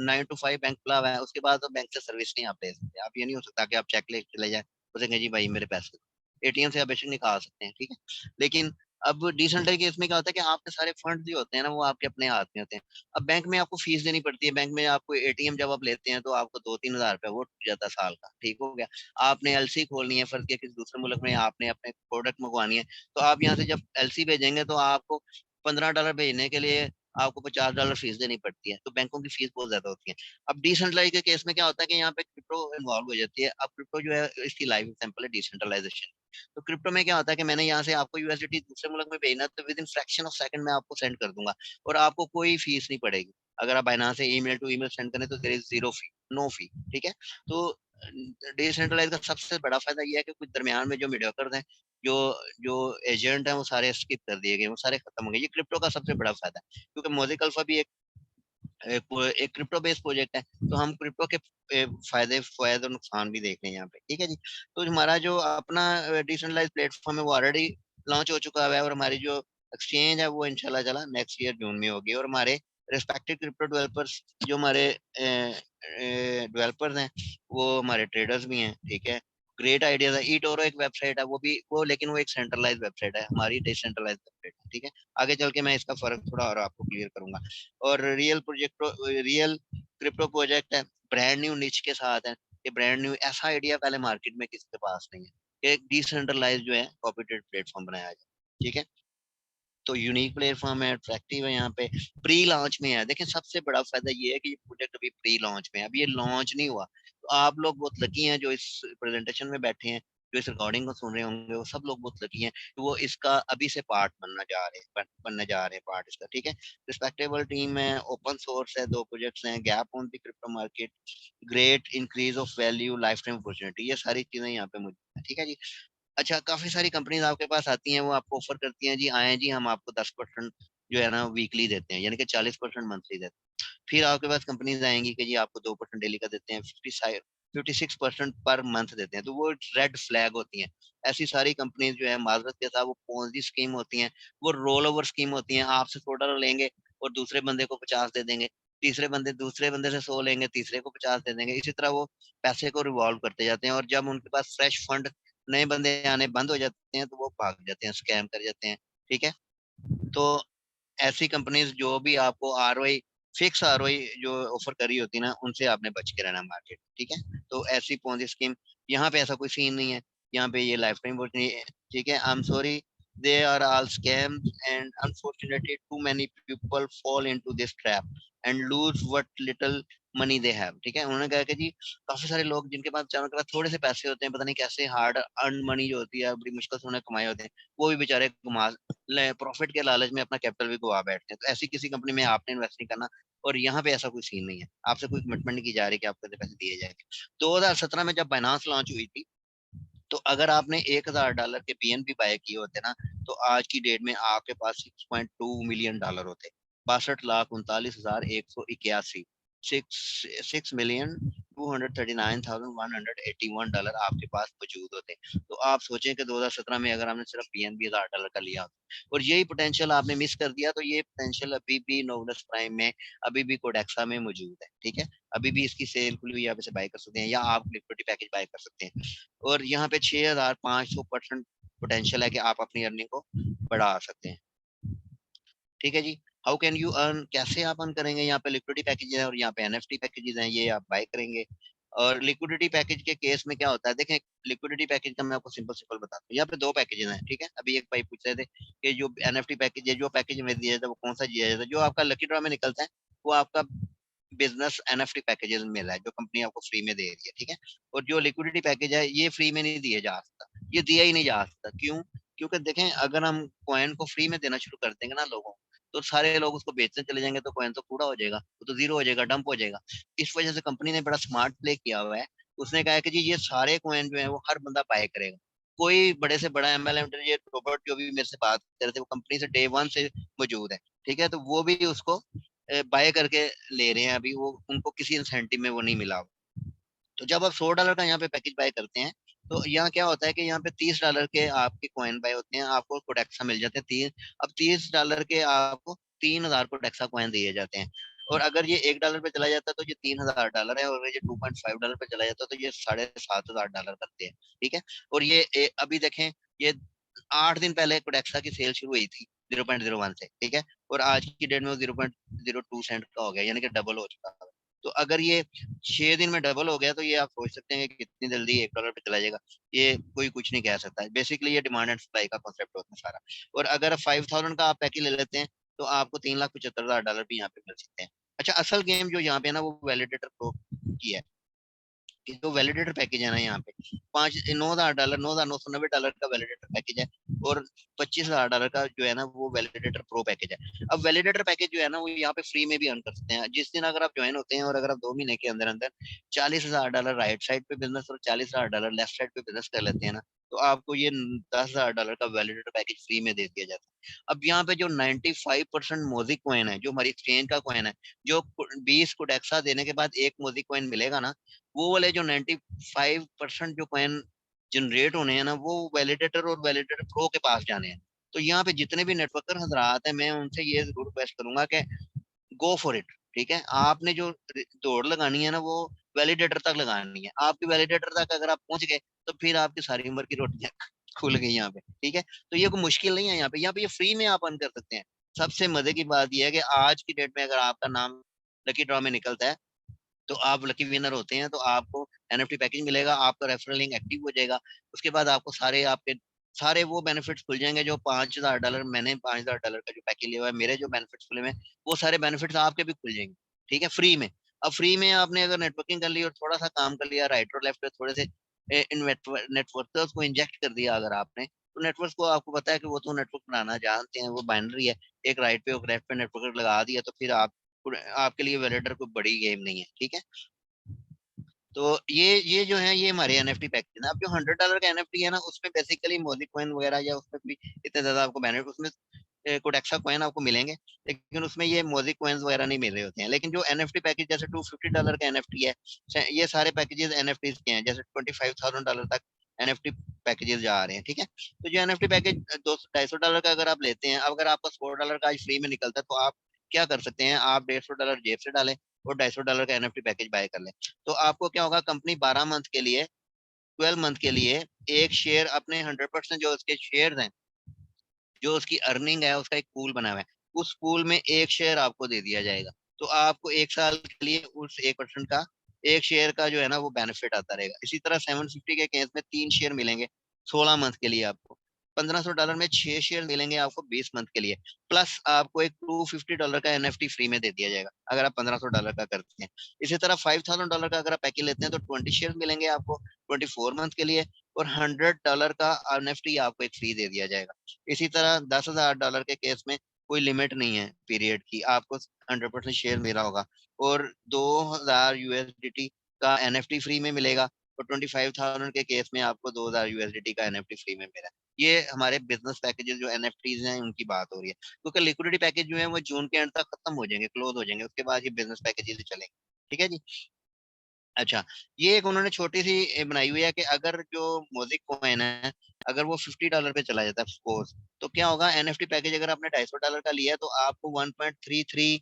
9 to 5 बैंक खुला हुआ है, उसके बाद तो बैंक से सर्विस नहीं आप ले सकते। आप ये नहीं हो सकता कि आप चेक ले चले जाए, बोलेंगे जी भाई मेरे पैसे, एटीएम से आप बेशक निकाल सकते हैं। ठीक है, लेकिन अब डिसेंट्रलाइज केस में क्या होता है कि आपके सारे फंड जो होते हैं ना वो आपके अपने हाथ में होते हैं। अब बैंक में आपको फीस देनी पड़ती है, बैंक में आपको एटीएम जब आप लेते हैं तो आपको 2-3 हज़ार रुपया वो टूट जाता है साल का, ठीक हो गया। आपने एलसी खोलनी है, फर्ज किया किसी दूसरे मुल्क में आपने अपने प्रोडक्ट मंगवानी है, तो आप यहाँ से जब एलसी भेजेंगे तो आपको $15 भेजने के लिए आपको $50 फीस देनी पड़ती है, तो बैंकों की फीस बहुत ज्यादा होती है। अब डिसेंट्रलाइज के केस में क्या होता है कि यहाँ पे क्रिप्टो इन्वॉल्व हो जाती है। अब क्रिप्टो जो है इसकी लाइव एग्जांपल है डिसेंट्रलाइजेशन। तो क्रिप्टो में क्या होता है कि मैंने यहाँ से आपको यूएसडीटी दूसरे मुल्क में भेजना, तो with in fraction of second मैं आपको सेंड कर दूंगा और आपको कोई फीस नहीं पड़ेगी। अगर आप बाइनांस से ईमेल टू ईमेल सेंड करें तो there is zero fee, no fee, ठीक है। तो डिसेंट्रलाइज का सबसे बड़ा फायदा ये है कि कुछ दरमियान में जो मीडियोकर हैं, जो जो एजेंट हैं, वो सारे स्किप कर दिए गए, वो सारे खत्म हो गए। ये क्रिप्टो का सबसे बड़ा फायदा है, क्योंकि मोज़िक अल्फा भी एक क्रिप्टो बेस्ड प्रोजेक्ट है, तो हम क्रिप्टो के फायदे फायदे और नुकसान भी देख रहे हैं यहाँ पे, ठीक है जी। तो हमारा जो अपना डिसेंट्रलाइज प्लेटफॉर्म है वो ऑलरेडी लॉन्च हो चुका है, और हमारी जो एक्सचेंज है वो इंशाल्लाह ताला नेक्स्ट ईयर जून में होगी। और हमारे रिस्पेक्टेड क्रिप्टो डेवलपर्स जो हमारे डेवलपर्स हैं वो हमारे ट्रेडर्स भी हैं, ठीक है। ग्रेट आइडियाज है। ईटोरो एक वेबसाइट है, वो भी वो लेकिन वो एक सेंट्रलाइज वेबसाइट है, हमारी डिसेंट्रलाइज वेबसाइट है, ठीक है। आगे चल के मैं इसका फर्क थोड़ा और आपको क्लियर करूंगा। और रियल क्रिप्टो प्रोजेक्ट है, ब्रांड न्यू निच के साथ है। ये ब्रांड न्यू ऐसा आइडिया पहले मार्केट में किसी के पास नहीं है कि एक डिसेंट्रलाइज जो है कॉपीटेड प्लेटफॉर्म बनाया जाए, ठीक है। तो यूनिक प्लेटफॉर्म है, अट्रैक्टिव है। यहाँ पे प्री लॉन्च में है। देखिए सबसे बड़ा फायदा ये है कि ये प्रोजेक्ट अभी प्री लॉन्च में है, अभी ये लॉन्च नहीं हुआ। तो आप लोग बहुत लकी हैं जो इस प्रेजेंटेशन में बैठे हैं, जो इस रिकॉर्डिंग को सुन रहे होंगे, वो सब लोग बहुत लकी हैं कि वो इसका अभी से पार्ट बनना जा रहे हैं, बनने जा रहे हैं पार्ट इसका, ठीक है। रिस्पेक्टेबल टीम है, ओपन सोर्स है, 2 प्रोजेक्ट्स हैं, gap on the crypto market, great increase of value, life time opportunity, ये सारी चीजें यहाँ पे मौजूद है, ठीक है जी। अच्छा, काफ़ी सारी कंपनीज़ आपके पास आती हैं, वो आपको ऑफ़र करती हैं, जी आएँ जी, हम आपको 10% जो है ना वीकली देते हैं, यानी कि 40% मंथली देते हैं। फिर आपके पास कंपनीज़ आएँगी कि जी आपको 2% डेली का देते हैं, 56% पर मंथ देते हैं, तो वो रेड फ्लैग होती हैं। ऐसी सारी कंपनीज़ जो है माज़रत के साथ वो पोंज़ी स्कीम होती हैं, वो रोल ओवर स्कीम होती हैं, आपसे $100 लेंगे और दूसरे बंदे को 50 दे देंगे, तीसरे बंदे दूसरे बंदे से 100 लेंगे, तीसरे को 50 दे देंगे। इसी तरह वो पैसे को रिवॉल्व करते जाते हैं, और जब उनके पास फ्रेश फंड नए बंदे आने बंद हो जाते हैं तो वो भाग जाते हैं, स्कैम कर जाते हैं, ठीक है। तो ऐसी कंपनीज जो भी आपको आरओआई फिक्स आरओआई जो ऑफर कर रही होती है ना, उनसे आपने बच के रहना मार्केट, ठीक है। तो ऐसी पोंजी स्कीम यहाँ पे ऐसा कोई सीन नहीं है, यहाँ पे ये लाइफ टाइम नहीं है, ठीक है। I am sorry, they are all scams and unfortunately too many people fall into this trap and lose what little money they have, ठीक है। उन्होंने कहा कि जी काफी सारे लोग जिनके पास अचानक के पास थोड़े से पैसे होते हैं, पता नहीं कैसे हार्ड अर्न मनी जो होती है बड़ी मुश्किल से उन्हें कमाए होते हैं, वो भी बेचारे घुमा प्रॉफिट के लालच में अपना कैपिटल भी गवा बैठते हैं। तो ऐसी किसी कंपनी में आपने इन्वेस्ट नहीं करना, और यहाँ पे ऐसा कोई सीन नहीं है, आपसे कोई कमिटमेंट नहीं की जा रही कि आपको पैसे दिए जाएंगे। 2017 में जब बाइनांस लॉन्च हुई थी, तो अगर आपने $1,000 के बीएनबी बाय किए होते ना, तो आज की डेट में आपके पास $6.2 मिलियन होते, 62,39,181, 6,6,239,181 आपके पास मौजूद होते। तो आप सोचें कि 2017 में अगर आपने सिर्फ बीएनबी $1,000 का लिया होता और यही पोटेंशियल आपने मिस कर दिया, तो ये पोटेंशियल अभी भी नोवलस प्राइम में, अभी भी कोडेक्सा में मौजूद है, ठीक है। अभी भी इसकी सेल खुली हुई है, आप इसे बाय कर सकते हैं, या आप लिक्विडिटी पैकेज बाय कर सकते हैं। और यहाँ पे 6,500% पोटेंशियल है कि आप अपनी अर्निंग को बढ़ा सकते हैं, ठीक है जी। हाउ कैन यू अर्न, कैसे आप अर्न करेंगे, यहाँ पे लिक्विडिटी पैकेज है और यहाँ पे एनएफटी पैकेजेस हैं, ये आप बाय करेंगे। और लिक्विडिटी पैकेज के केस में क्या होता है, देखें लिक्विडिटी पैकेज का मैं आपको सिंपल सिंपल बताता हूँ। यहाँ पे 2 पैकेजेस हैं, ठीक है। अभी एक भाई पूछ रहे थे कि जो एनएफटी पैकेज है, जो पैकेज में दिया जाता है वो कौन सा दिया जाता है। जो आपका लकी ड्रॉ में निकलता है वो आपका बिजनेस एनएफटी पैकेजेस में रहा है, जो कंपनी आपको फ्री में दे रही है, ठीक है। और जो लिक्विडिटी पैकेज है ये फ्री में नहीं दिया जा सकता, ये दिया ही नहीं जा सकता। क्यों? क्योंकि देखें अगर हम कॉइन को फ्री में देना शुरू कर देंगे ना लोगों को, तो सारे लोग उसको बेचने चले जाएंगे, तो कॉइन तो पूरा हो जाएगा, वो तो जीरो हो जाएगा, डंप हो जाएगा। इस वजह से कंपनी ने बड़ा स्मार्ट प्ले किया हुआ है। उसने कहा है कि जी ये सारे कॉइन जो है वो हर बंदा बाय करेगा। कोई बड़े से बड़ा एमएलएम, ये रॉबर्ट जो भी मेरे से बात कर रहे थे, वो कंपनी से डे वन से मौजूद है, ठीक है। तो वो भी उसको बाय करके ले रहे हैं, अभी वो उनको किसी इंसेंटिव में वो नहीं मिला। तो जब आप $100 का यहाँ पे पैकेज बाय करते हैं, तो यहाँ क्या होता है कि यहाँ पे $30 के आपके कॉइन बाय होते हैं, आपको कोडेक्सा मिल जाते हैं तीन। अब $30 के आपको 3,000 कोडेक्सा कॉइन दिए जाते हैं। और अगर ये $1 पे चला जाता है तो ये $3,000 है, और अगर ये $2.5 पे चला जाता है तो ये $7,500 करते हैं, ठीक है। और ये अभी देखें, ये 8 दिन पहले कोडेक्सा की सेल शुरू हुई थी 0.01 से, ठीक है? और आज की डेट में वो 0.02 सेंट का हो गया, यानी कि डबल हो चुका है। तो अगर ये 6 दिन में डबल हो गया तो ये आप सोच सकते हैं कि कितनी जल्दी $1 पे चला जाएगा। ये कोई कुछ नहीं कह सकता। बेसिकली ये डिमांड एंड सप्लाई का कॉन्सेप्ट होता है सारा। और अगर 5000 का आप पैकेज ले लेते हैं तो आपको $3,75,000 भी यहाँ पे मिल सकते हैं। अच्छा, असल गेम जो यहाँ पे है ना वो वैलिडेटर प्रो की है। कि जो वैलिडेटर पैकेज है ना यहाँ पे $9,000 $9,990 का वैलिडेटर पैकेज है। और $25,000 का जो है ना वो वैलिडेटर प्रो पैकेज है। अब वैलिडेटर पैकेज जो है ना वो यहाँ पे फ्री में भी अर्न कर सकते हैं जिस दिन अगर आप ज्वाइन होते हैं, और अगर आप 2 महीने के अंदर अंदर $40,000 राइट साइड पे बिजनेस और $40,000 लेफ्ट साइड पे बिजनेस कर लेते हैं ना, तो आपको ये $10,000 का वैलिडेटर पैकेज फ्री में दे दिया जाता है। अब यहाँ पे जो 95% मोजी कॉइन है, जो हमारी एक्सचेंज का कॉइन है, जो 20 कोडेक्सा देने के बाद एक मोजी कॉइन मिलेगा ना, वो वाले जो 95% जो कॉइन जनरेट होने हैं ना, वो वैलिडेटर और वैलिडेटर प्रो के पास जाने हैं। तो यहाँ पे जितने भी नेटवर्कर हजरात हैं, मैं उनसे ये जरूर रिक्वेस्ट करूंगा कि गो फॉर इट। ठीक है, आपने जो दौड़ लगानी है ना वो वैलिडेटर तक लगानी है। आपकी वैलिडेटर तक अगर आप पहुंच गए तो फिर आपकी सारी उम्र की रोटियां खुल गई यहाँ पे। ठीक है, तो ये कोई मुश्किल नहीं है। यहाँ पे ये फ्री में आप अर्न कर सकते हैं। सबसे मजे की बात यह है कि आज की डेट में अगर आपका नाम लकी ड्रॉ में निकलता है तो आप लकी विनर होते हैं, तो आपको एनएफटी पैकेज मिलेगा, आपका रेफरल लिंक एक्टिव हो जाएगा। उसके बाद आपको सारे आपके सारे वो बेनिफिट्स खुल जाएंगे जो $5,000, मैंने $5,000 का जो पैकेज लिया हुआ है, मेरे जो बेनिफिट्स खुले हुए हैं वो सारे बेनिफिट्स आपके भी खुल जाएंगे। ठीक है, फ्री में। अब फ्री में आपने अगर नेटवर्किंग कर ली और थोड़ा सा काम कर लिया, राइट और लेफ्ट पे थोड़े से नेटवर्कर्स को इंजेक्ट कर दिया अगर आपने, तो नेटवर्क को आपको पता है कि वो तो नेटवर्क बनाना जानते हैं, वो बाइनरी है। एक राइट पे और लेफ्ट पे नेटवर्क लगा दिया तो फिर आप आपके लिए वैलिडेटर कोई बड़ी गेम नहीं है। ठीक है, तो ये जो है ये हमारे एनएफटी पैकेज है। अब जो $100 का एनएफटी है ना उसमें बेसिकली मोदी कॉइन वगैरह या उसमें भी इतने ज्यादा आपको बेनिफिट उसमें कुछ एक्स्ट्रा कॉइन आपको मिलेंगे, लेकिन उसमें ये मोदी कॉइन्स वगैरह नहीं मिल रहे होते हैं। लेकिन जो एनएफटी पैकेज जैसे $250 का एनएफटी है, ये सारे पैकेजेस एनएफटी के हैं, जैसे $25,000 तक एनएफटी पैकेजेस जा रहे हैं। ठीक है, तो जो एनएफटी पैकेज $200-250 का अगर आप लेते हैं, अब अगर आपका $100 का आज फ्री में निकलता है तो आप क्या कर सकते हैं, आप $150 जेब से डालें और $250 का एनएफटी पैकेज बाय कर लें। तो आपको क्या होगा, कंपनी 12 मंथ के लिए, 12 मंथ के लिए एक शेयर अपने 100% जो उसके शेयर हैं, जो उसकी अर्निंग है उसका एक पूल बना हुआ है, उस पूल में एक शेयर आपको दे दिया जाएगा। तो आपको 1 साल के लिए उस 1% का, एक शेयर का जो है ना वो बेनिफिट आता रहेगा। इसी तरह 750 के केस में 3 शेयर मिलेंगे 16 मंथ के लिए आपको। $1,500 में 6 शेयर मिलेंगे आपको 20 मंथ के लिए। प्लस आपको एक $250 का एनएफटी फ्री में दे दिया जाएगा अगर आप $1,500 का करते हैं। इसी तरह $5,000 का अगर आप पैकेज लेते हैं तो 20 शेयर मिलेंगे आपको 24 मंथ के लिए, और $100 का एनएफटी आपको एक फ्री दे दिया जाएगा। इसी तरह $10,000 के केस में कोई लिमिट नहीं है पीरियड की, आपको 100% शेयर मिला होगा। और 2,000 यूएसडीटी का एनएफटी फ्री में मिलेगा, और 25,000 के केस में आपको 2,000 यूएसडीटी का एनएफटी फ्री में मिला। ये हमारे बिजनेस पैकेजेस जो एनएफटीज हैं उनकी बात हो रही है, क्योंकि लिक्विडिटी पैकेज जो है वो जून के एंड तक खत्म हो जाएंगे, क्लोज हो जाएंगे, उसके बाद ये बिजनेस पैकेजेस चलेंगे। ठीक है जी। अच्छा, ये एक उन्होंने छोटी-सी बनाई हुई है कि अगर जो म्यूज़िक कॉइन है, अगर वो $50 पे चला जाता है सपोज़, तो क्या होगा, एनएफटी पैकेज अगर आपने $250 का लिया है तो आपको 1.33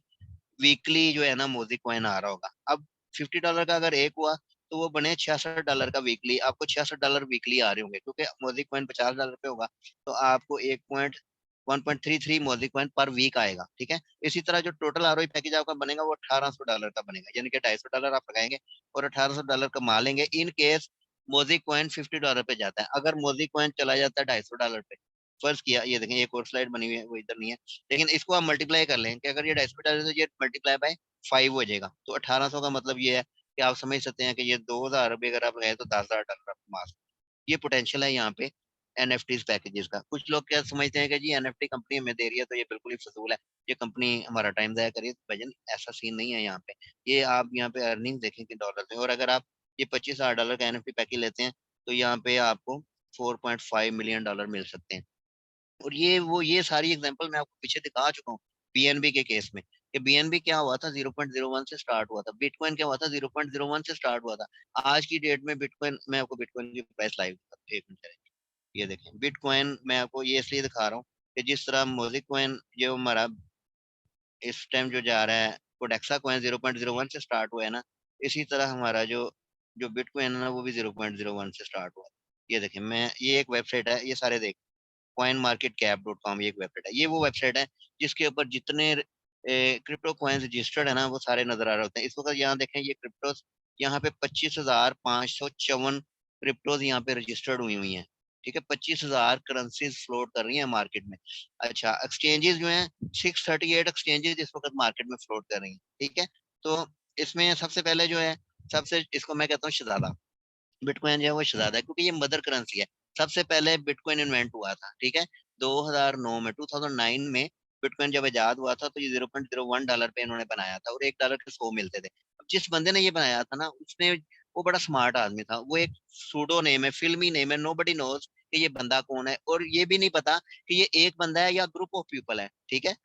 वीकली जो है ना म्यूज़िक कॉइन आ रहा होगा। अब $50 का अगर एक हुआ, तो वो बने $66 का वीकली, आपको $66 वीकली आ रहे होंगे, क्योंकि म्यूज़िक कॉइन $50 पे होगा, तो आपको 1.33 म्यूज़िक कॉइन पर वीक आएगा। ठीक है? इसी तरह जो टोटल आरओई पैकेज आपका बनेगा वो $1,800 का बनेगा, यानी कि $250 आप लगाएँगे और $1,800 कमा लेंगे इन केस मोज़ी कॉइन $50 पे जाता है। अगर मोज़ी कॉइन चला जाता है $250 पे, फर्ज़ किया, ये देखें एक और स्लाइड बनी हुई है, वो इधर नहीं है, लेकिन इसको आप मल्टीप्लाई कर लें कि अगर ये $250 तो ये मल्टीप्लाई बाय 5 हो जाएगा। तो 1800 का मतलब ये है कि आप समझ सकते हैं कि ये 2000 भी अगर आप लगाएँ तो $10,000 आप कमा सकते हैं। ये पोटेंशियल है यहाँ पे एनएफटीज़ पैकेजेस का। कुछ लोग क्या समझते हैं कि जी एनएफटी कंपनी हमें दे रही है तो ये बिल्कुल ही फ़िज़ूल है, ये कंपनी हमारा टाइम ज़ाया कर रही है। भईजान ऐसा सीन नहीं है यहाँ पे। ये आप यहाँ पे अर्निंग देखें कि डॉलर में, और अगर आप ये $25,000 का एनएफटी पैकेज लेते हैं, तो यहाँ पे आपको $4.5 मिलियन डॉलर मिल सकते हैं। और ये सारी एग्ज़ाम्पल मैं आपको पीछे दिखा चुका हूँ, बीएनबी के केस में, कि बीएनबी क्या हुआ था, 0.01 से स्टार्ट हुआ था। बिटकॉइन क्या हुआ था, 0.01 से स्टार्ट हुआ था। आज की डेट में बिटकॉइन, मैं आपको बिटकॉइन की प्राइस लाइव दिखाता हूँ, 1 मिनट ठहरें। ये देखें, बिटकॉइन मैं आपको ये इसलिए दिखा रहा हूँ कि जिस तरह मोज़ी कॉइन जो हमारा इस टाइम जो जा रहा है, कोडेक्सा कॉइन 0.01 से स्टार्ट हुआ है ना, इसी तरह हमारा जो जो बिटकॉइन है ना वो भी 0.01 से स्टार्ट हुआ है। ये देखें, मैं ये एक वेबसाइट है, ये सारे देखें। coinmarketcap.com ये एक वेबसाइट है। ये वो वेबसाइट है जिसके ऊपर जितने क्रिप्टो कॉइन्स रजिस्टर्ड है ना वो सारे नजर आ रहे होते हैं। इस वक्त यहाँ देखें ये क्रिप्टोस यहाँ पे 25,554 क्रिप्टोज यहाँ पे रजिस्टर्ड हुई हैं। ठीक है, 25,000 करेंसीज फ्लोट कर रही हैं मार्केट में। अच्छा, एक्सचेंजेस जो हैं 638 एक्सचेंजेस इस वक्त मार्केट में फ्लोट कर रही हैं। ठीक है, तो इसमें सबसे पहले जो है, सबसे इसको मैं कहता हूँ शहजादा, बिटकॉइन जो है वो शहजादा है, क्योंकि ये मदर करेंसी है। सबसे पहले बिटकॉइन इन्वेंट हुआ था, ठीक है, 2009 में, 2009 में बिटकॉइन जब इजाद हुआ था तो ये $0.01 पे इन्होंने बनाया था और $1 के 100 मिलते थे। अब जिस बंदे ने ये बनाया था ना, उसने, वो बड़ा स्मार्ट आदमी था। वो एक सूडो नेम है, फिल्मी नेम है, नोबडी नोज कि ये बंदा कौन है, और ये भी नहीं पता कि ये एक बंदा है या ग्रुप ऑफ पीपल है। ठीक है,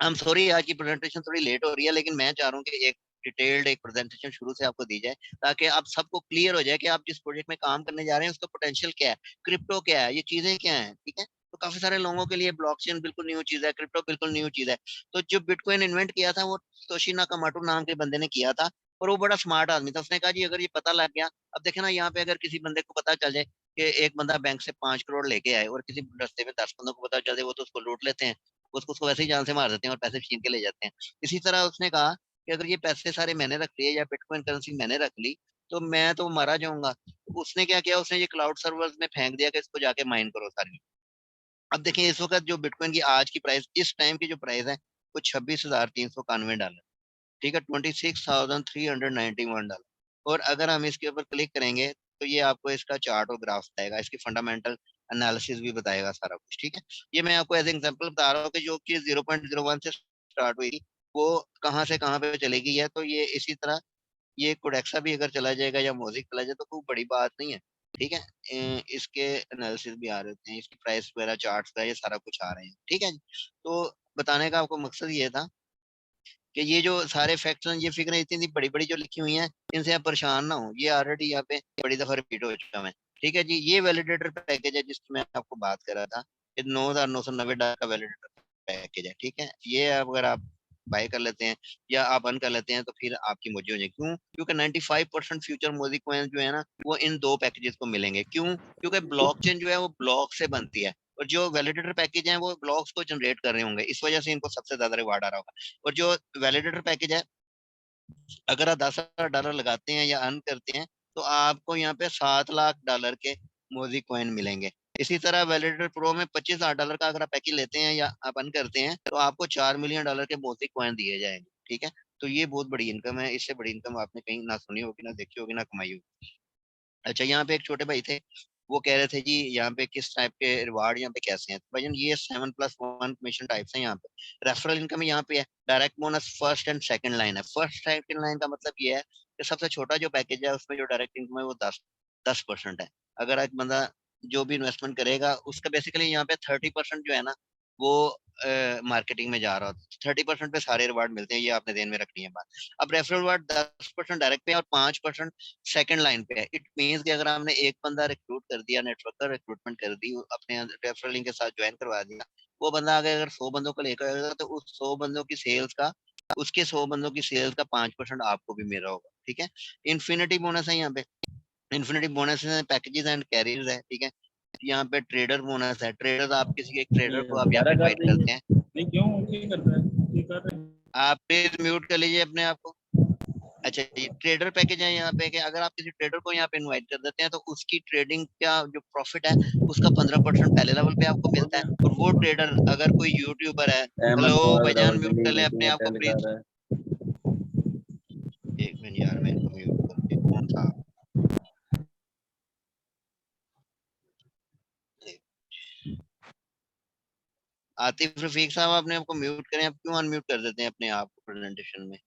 आई एम सॉरी आज की प्रेजेंटेशन थोड़ी लेट हो रही है, लेकिन मैं चाह रहा हूँ कि एक डिटेल्ड एक प्रेजेंटेशन शुरू से आपको दी जाए, ताकि आप सबको क्लियर हो जाए कि आप जिस प्रोजेक्ट में काम करने जा रहे हैं उसका पोटेंशियल क्या है, क्रिप्टो क्या है, ये चीजें क्या हैं। ठीक है, तो काफी सारे लोगों के लिए ब्लॉकचेन बिल्कुल न्यू चीज है, क्रिप्टो बिल्कुल न्यू चीज है। तो जो बिटकॉइन इन्वेंट किया था वो तोशी नाकामोटो नाम के बंदे ने किया था, और वो बड़ा स्मार्ट आदमी था। उसने कहा जी अगर ये पता लग गया, अब देखे ना यहाँ पे अगर किसी बंदे को पता चल जाए कि एक बंदा बैंक से 5 करोड़ लेके आए और किसी रास्ते में 10 बंदों को पता चल जाए, वो तो उसको लूट लेते हैं, उसको वैसे ही जान से मार देते हैं और पैसे छीन के ले जाते हैं। इसी तरह उसने कहा कि अगर ये पैसे सारे मैंने रख लिए या बिटकॉइन करेंसी मैंने रख ली तो मैं तो मारा जाऊंगा। तो उसने क्या किया, उसने ये क्लाउड सर्वर्स में फेंक दिया कि इसको जाके माइन करो सारी। अब देखिए इस वक्त जो बिटकॉइन की आज की प्राइस, इस टाइम की जो प्राइस है वो $26,391, ठीक है, $26,391। और अगर हम इसके ऊपर क्लिक करेंगे तो ये आपको इसका चार्ट और ग्राफ बताएगा, इसकी फंडामेंटल एनालिसिस भी बताएगा सारा कुछ। ठीक है, ये मैं आपको एज एग्जांपल बता रहा हूँ कि जो चीज 0.01 से स्टार्ट हुई थी वो कहाँ से कहाँ पे चली गई है। तो ये इसी तरह ये कोडेक्सा भी अगर चला जाएगा या मोज़िक चला जाए तो कोई बड़ी बात नहीं है। ठीक है, इसके एनालिसिस भी आ रहे होते हैं, इसकी प्राइस वगैरह चार्ट्स का ये सारा कुछ आ रहे हैं। ठीक है जी, तो बताने का आपको मकसद ये था कि ये जो सारे फैक्ट्स हैं, ये फिगरें इतनी बड़ी बड़ी जो लिखी हुई हैं, इनसे आप परेशान ना हो, ये ऑलरेडी यहाँ पे बड़ी दफा रिपीट हो चुका है। ठीक है जी, ये वैलिडेटर पैकेज है जिसकी मैं आपको बात कर रहा था, ये $9,990 का वैलिडेटर पैकेज है। ठीक है, ये अगर आप बाय कर लेते हैं या आप अन कर लेते हैं तो फिर आपकी मौजी हो जाएगी। क्यों? क्योंकि 95% फ्यूचर मोदी कॉइन जो है ना वो इन दो पैकेजेस को मिलेंगे। क्यों? क्योंकि ब्लॉकचेन जो है वो ब्लॉक से बनती है, और जो वैलिडेटर पैकेज है वो ब्लॉक्स को जनरेट कर रहे होंगे, इस वजह से इनको सबसे ज्यादा रिवार्ड आ रहा होगा। और जो वैलिडेटर पैकेज है, अगर आप $10,000 लगाते हैं या अर्न करते हैं तो आपको यहाँ पे $7 लाख के मोजी कॉइन मिलेंगे। इसी तरह वैलिडेटर प्रो में $25,000 का अगर आप पैकेज लेते हैं या आप अर्न करते हैं तो आपको $4 मिलियन के मोजी कॉइन दिए जाएंगे। ठीक है, तो ये बहुत बड़ी इनकम है, इससे बड़ी इनकम आपने कहीं ना सुनी होगी, ना देखी होगी, ना कमाई होगी। अच्छा, यहाँ पे एक छोटे भाई थे, वो कह रहे थे जी यहाँ पे किस टाइप के रिवार्ड यहाँ पे कैसे हैं। तो भाई ये 7+1 कमीशन टाइप्स हैं यहाँ पे। रेफरल इनकम यहाँ पे है, direct bonus first and second line है। फर्स्ट सेकंड लाइन का मतलब ये है कि सबसे छोटा जो पैकेज है उसमें जो डायरेक्ट इनकम है वो 10% है। अगर एक बंदा जो भी इन्वेस्टमेंट करेगा उसका बेसिकली यहाँ पे 30% जो है ना वो मार्केटिंग में जा रहा होता है। 30% पे सारे रिवार्ड मिलते हैं, ये आपने ध्यान में रखनी है बात। अब रेफरल रिवार्ड 10% डायरेक्ट पे और 5% सेकंड लाइन पे है। इट मींस कि अगर हमने एक बंदा रिक्रूट कर दिया, नेटवर्क का रिक्रूटमेंट कर दी, अपने रेफरल लिंक के साथ ज्वाइन करवा दिया, वो बंदा आगे अगर 100 बंदों को लेकर आएगा तो उस 100 बंदों की सेल्स का, उसके 100 बंदों की सेल्स का 5% आपको भी मिल रहा होगा। ठीक है, इन्फिनिटी बोनस है यहाँ पे। Infinity bonus packages and carriers है। ठीक है, यहाँ पे ट्रेडर बोनस है। ट्रेडर, आप किसी एक ट्रेडर ये को आप यहाँ पे दोबारा कर इनवाइट देंगे? करते हैं। नहीं, क्यों ये कर रहा है, ये कर रहे हैं। आप प्लीज म्यूट कर लीजिए अपने आप को। अच्छा, ये ट्रेडर पैकेज है यहाँ पे कि अगर आप किसी ट्रेडर को यहाँ पे इनवाइट कर देते हैं तो उसकी ट्रेडिंग का जो प्रॉफिट है उसका 15% पहले लेवल पे आपको हो मिलता है। गया। और वो ट्रेडर अगर कोई यूट्यूबर है, अहमद हेलो को भाईजान हैदराबाद म्यूट कर बिल्डिंग लें मीटिंग अपने आप को अटेंड कर प्लीज। रहा है। एक मिनट यार, मैं इनको म्यूट करके कौन था। आतिफ रफीक साहब, आपने आपको म्यूट करें, आप क्यों अनम्यूट कर देते हैं अपने आप को प्रेजेंटेशन में।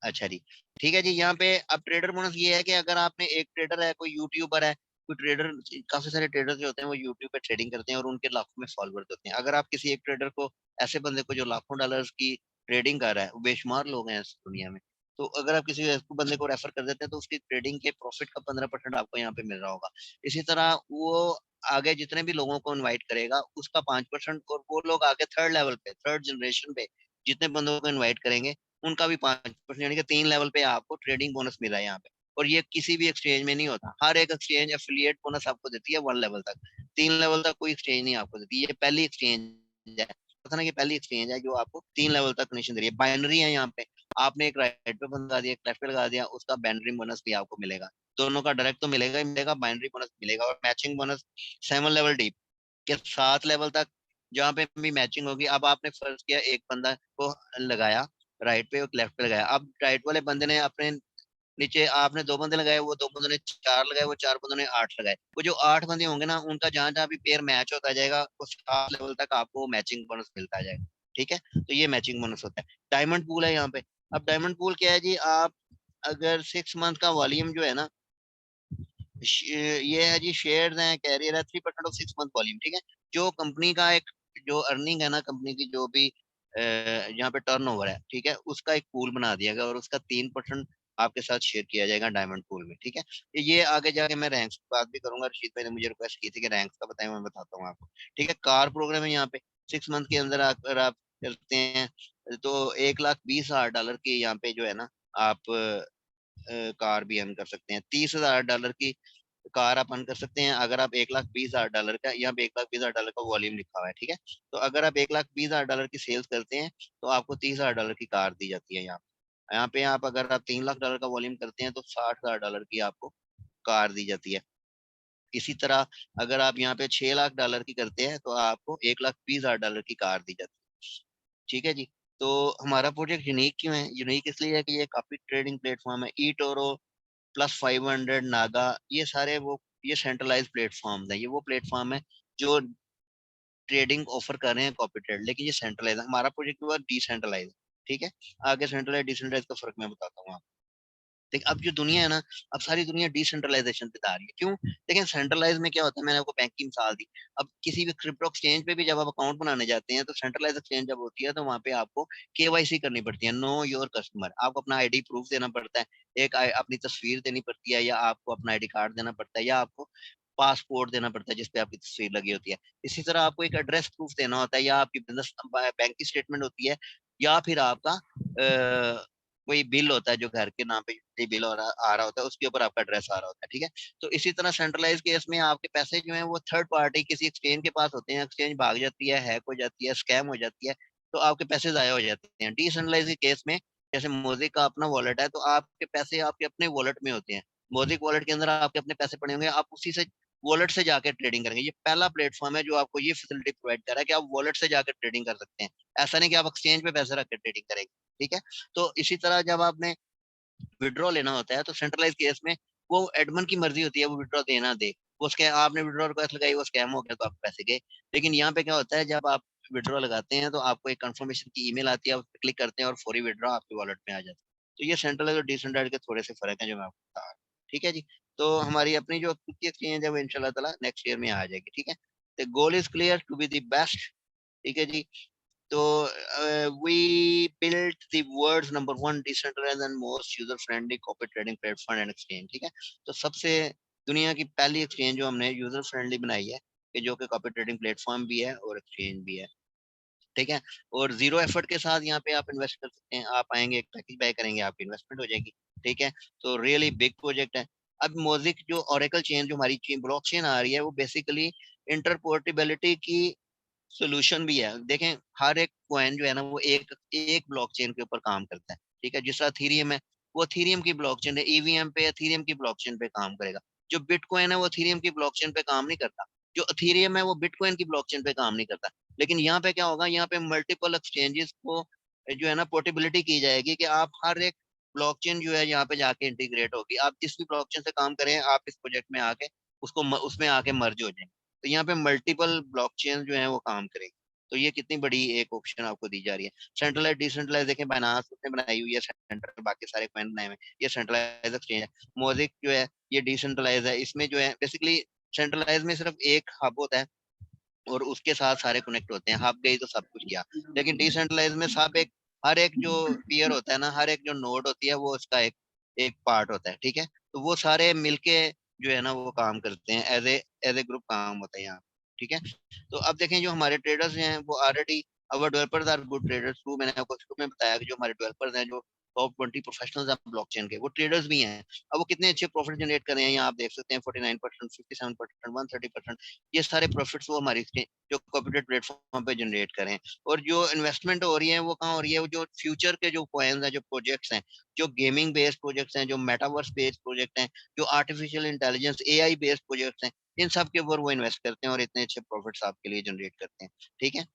अच्छा जी, ठीक है जी, यहाँ पे अब ट्रेडर बोनस ये है कि अगर आपने एक ट्रेडर है, कोई यूट्यूबर है, कोई ट्रेडर, काफी सारे ट्रेडर जो होते हैं वो यूट्यूब पे ट्रेडिंग करते हैं और उनके लाखों में फॉलोअर्स होते हैं। अगर आप किसी एक ट्रेडर को, ऐसे बंदे को जो लाखों डॉलर्स की ट्रेडिंग कर रहा है, वो बेशुमार लोग हैं इस दुनिया में, तो अगर आप किसी ऐसे बंदे को रेफर कर देते हैं तो उसकी ट्रेडिंग के प्रॉफिट का 15% आपको यहाँ पे मिल रहा होगा। इसी तरह वो आगे जितने भी लोगों को इनवाइट करेगा उसका 5%, और वो लोग आगे थर्ड लेवल पे, थर्ड जनरेशन पे जितने बंदों को इनवाइट करेंगे उनका भी 5%, यानी कि 3 लेवल पे आपको ट्रेडिंग बोनस मिला है यहाँ पे। और ये किसी भी एक्सचेंज में नहीं होता। हर एक एक्सचेंज एफिलिएट बोनस आपको देती है 1 लेवल तक, 3 लेवल तक कोई एक्सचेंज नहीं आपको देती। ये पहली एक्सचेंज है, पता ना, कि पहली एक्सचेंज है जो आपको 3 लेवल तक कमीशन दे रही है। बाइनरी है यहाँ पे, आपने एक राइट पे बंद लगा दिया, एक लेफ्ट पे लगा दिया, उसका बाइनरी बोनस भी आपको मिलेगा। दोनों का डायरेक्ट तो मिलेगा ही मिलेगा, बाइनरी बोनस मिलेगा। और मैचिंग बोनस 7 लेवल डीप के 7 लेवल तक जहाँ पे भी मैचिंग होगी। अब आपने फर्ज किया एक बंदा को लगाया राइट पे और लेफ्ट पे लगाया, अब राइट वाले बंदे ने अपने नीचे, आपने 2 बंदे लगाए, वो 2 बंदों ने 4 लगाए, वो 4 बंदों ने 8 लगाए। वो जो 8 बंदे होंगे ना, उनका जहां जहां भी पेयर मैच होता जाएगा, उस 8 लेवल तक आपको मैचिंग बोनस मिलता जाएगा। ठीक है, तो ये मैचिंग बोनस होता है। डायमंड पूल है यहाँ पे। अब डायमंड पूल क्या है जी, आप अगर 6 मंथ का वॉल्यूम जो है ना, ये है जी, शेयर्स हैं, कैरियर है, 3% ऑफ 6 मंथ वॉल्यूम। ठीक है, जो कंपनी का एक जो अर्निंग है ना, कंपनी की जो भी यहाँ पे टर्नओवर है, ठीक है, उसका एक पूल बना दिया गया और उसका 3% आपके साथ शेयर किया जाएगा डायमंड पूल में। ठीक है, ये आगे जाके मैं रैंक्स की बात भी करूंगा। रशीद भाई ने मुझे रिक्वेस्ट की थी कि रैंक्स का बताएं, मैं बताता हूँ आपको। ठीक है, कार प्रोग्राम है यहाँ पे। 6 मंथ के अंदर अगर आप करते हैं तो $1,20,000 की यहाँ पे जो है ना, आप कार भी अर्न कर सकते हैं। $30,000 की कार आप अर्न कर सकते हैं अगर आप $1,20,000 का, यहाँ पे $1,20,000 का वॉल्यूम लिखा हुआ है। ठीक है, तो अगर आप $1,20,000 की सेल्स करते हैं तो आपको $30,000 की कार दी जाती है। यहाँ पे आप अगर आप $3 लाख का वॉल्यूम करते हैं तो $60,000 की आपको कार दी जाती है। इसी तरह अगर आप यहाँ पे $6 लाख की करते हैं तो आपको $1,20,000 की कार दी जाती है। ठीक है जी। तो हमारा प्रोजेक्ट यूनिक क्यों है? यूनिक इसलिए है कि ये काफी ट्रेडिंग प्लेटफॉर्म है। ई टोरो प्लस 500 नागा, ये सारे वो, ये सेंट्रलाइज प्लेटफॉर्म है। ये वो प्लेटफॉर्म है जो ट्रेडिंग ऑफर कर रहे हैं कॉपी ट्रेड, लेकिन ये सेंट्रलाइज है। हमारा प्रोजेक्ट हुआ डिसेंट्रलाइज। ठीक है, आगे सेंट्रलाइज डिसेंट्रलाइज का फर्क मैं बताता हूँ आपको। देखिए, अब जो दुनिया है ना, अब सारी दुनिया डिसेंट्रलाइजेशन पे जा रही है। क्यों? देखिए, सेंट्रलाइज में क्या होता है, मैंने आपको बैंक की मिसाल दी। अब किसी भी क्रिप्टो एक्सचेंज पे भी जब आप अकाउंट बनाने जाते हैं तो सेंट्रलाइज एक्सचेंज जब होती है तो वहां पे आपको केवाईसी करनी पड़ती है, नो योर कस्टमर। आपको अपना आईडी प्रूफ देना पड़ता है, एक अपनी तस्वीर देनी पड़ती है, या आपको अपना आईडी कार्ड देना पड़ता है, या आपको पासपोर्ट देना पड़ता है जिसपे आपकी तस्वीर लगी होती है। इसी तरह आपको एक एड्रेस प्रूफ देना होता है, या आपकी बिजनेस बैंक की स्टेटमेंट होती है, या फिर आपका कोई बिल होता है जो घर के नाम पे यूटिलिटी बिल आ रहा होता है, उसके ऊपर आपका एड्रेस आ रहा होता है। ठीक है, तो इसी तरह सेंट्रलाइज केस में आपके पैसे जो हैं वो थर्ड पार्टी किसी एक्सचेंज के पास होते हैं, एक्सचेंज भाग जाती है, हैक हो जाती है, स्कैम हो जाती है, तो आपके पैसे जाया हो जाते हैं। डिसेंट्रलाइज के केस में, जैसे मोज़िक का अपना वॉलेट है, तो आपके पैसे आपके अपने वॉलेट में होते हैं। मोज़िक वॉलेट के अंदर आपके अपने पैसे पड़े होंगे, आप उसी से वॉलेट से जाकर ट्रेडिंग करेंगे। ये पहला प्लेटफॉर्म है जो आपको ये फैसिलिटी प्रोवाइड कर रहा है कि आप वॉलेट से जाकर ट्रेडिंग कर सकते हैं। ऐसा नहीं कि आप एक्सचेंज पे पैसे रख के ट्रेडिंग करेंगे। ठीक है, तो इसी तरह जब आपने विड्रॉ लेना होता है तो सेंट्रलाइज केस में वो एडमन की मर्जी होती है, वो विड्रॉ देना दे। वो स्कैम, आपने विड्रॉ रिक्वेस्ट लगाई, वो स्कैम हो गया तो आपके पैसे गए। लेकिन यहाँ पे क्या होता है, जब आप विड्रॉ लगाते हैं तो आपको एक कंफर्मेशन की ईमेल आती है, आप उस पर क्लिक करते हैं और फौरी विड्रॉ आपके वॉलेट में आ जाता है। तो ये सेंट्रलाइज और डिसेंट्रलाइज के थोड़े से फर्क है जो मैं आपको बता रहा हूँ। ठीक है जी, तो हमारी अपनी जो खुद की एक्सचेंज है वो इंशाल्लाह ताला नेक्स्ट ईयर में आ जाएगी। ठीक है, the goal is clear to be the best. ठीक है जी, तो we built the world's number one decentralized and most user friendly copy trading platform and exchange। ठीक है, तो सबसे दुनिया की पहली एक्सचेंज जो हमने यूजर फ्रेंडली बनाई है, कि जो कि कॉपी ट्रेडिंग प्लेटफॉर्म भी है और एक्सचेंज भी है। ठीक है, और जीरो एफर्ट के साथ यहाँ पे आप इन्वेस्ट कर सकते हैं। आप आएंगे, एक पैकेज बाय करेंगे, आपकी इन्वेस्टमेंट हो जाएगी। ठीक है, तो रियली बिग प्रोजेक्ट है। अब मोज़िक जो ओरेकल चेन, जो हमारी चेन ब्लॉक चेन आ रही है, वो बेसिकली इंटरपोर्टेबिलिटी की सॉल्यूशन भी है। देखें, हर एक कॉइन जो है ना, वो एक एक ब्लॉकचेन के ऊपर काम करता है। ठीक है, जिस तरह थीरियम है, वो थीरियम की ब्लॉकचेन है, ईवीएम पे थीरियम की ब्लॉकचेन पे काम करेगा। जो बिटकॉइन है वो थीरियम की ब्लॉकचेन पे काम नहीं करता। जो अथीरियम है वो बिटकॉइन की ब्लॉकचेन पे काम नहीं करता। लेकिन यहाँ पे क्या होगा, यहाँ पे मल्टीपल एक्सचेंजेस को जो है ना पोर्टेबिलिटी की जाएगी, कि आप हर एक ब्लॉकचेन जो है यहाँ पे जाके इंटीग्रेट होगी। आप जिस भी ब्लॉकचेन से काम करें, आप इस प्रोजेक्ट में आके उसको उसमें आके मर्ज हो जाएंगे। तो यहाँ पे मल्टीपल ब्लॉकचेन जो है वो काम करेंगे। तो ये कितनी बड़ी एक ऑप्शन आपको दी जा रही है। सेंट्रलाइज डिसेंट्रलाइज, देखें, बाइनांस ने बनाई हुई है सेंट्रल, बाकी सारे कॉइन बनाए हुए हैं, ये सेंट्रलाइज एक्सचेंज है। मोज़िक जो है ये डिसेंट्रलाइज है। इसमें जो है बेसिकली सेंट्रलाइज में सिर्फ एक हब होता है और उसके साथ सारे कनेक्ट होते हैं। हब गई तो सब कुछ गया। लेकिन डिसेंट्रलाइज में सब एक, हर एक जो पीयर होता है ना, हर एक जो नोड होती है, वो उसका एक एक पार्ट होता है। ठीक है, तो वो सारे मिलके जो है ना वो काम करते हैं, एज ए ग्रुप काम होता है यहाँ। ठीक है, तो अब देखें, जो हमारे ट्रेडर्स हैं वो already, our developers are good traders too. मैंने आपको शुरू में बताया कि जो हमारे डेवलपर्स हैं, जो टॉप 20 प्रोफेशनल्स हैं ब्लॉकचेन के, वो ट्रेडर्स भी हैं। अब वो कितने अच्छे प्रॉफिट जनरेट कर रहे हैं, यहाँ आप देख सकते हैं 49%, 57%, 130%, ये सारे प्रॉफिट्स वो हमारी जो कंप्यूटर प्लेटफॉर्म पे जनरेट करें। और जो इन्वेस्टमेंट हो रही है वो कहाँ हो रही है, वो जो फ्यूचर के जो कॉइन्स हैं, जो प्रोजेक्ट्स हैं, जो गेमिंग बेस्ड प्रोजेक्ट्स हैं, जो मेटावर्स बेस्ड प्रोजेक्ट हैं, जो artificial intelligence AI based projects हैं, इन सब के ऊपर वो इन्वेस्ट करते हैं और इतने अच्छे प्रॉफिट्स आपके लिए जनरेट करते हैं। ठीक है,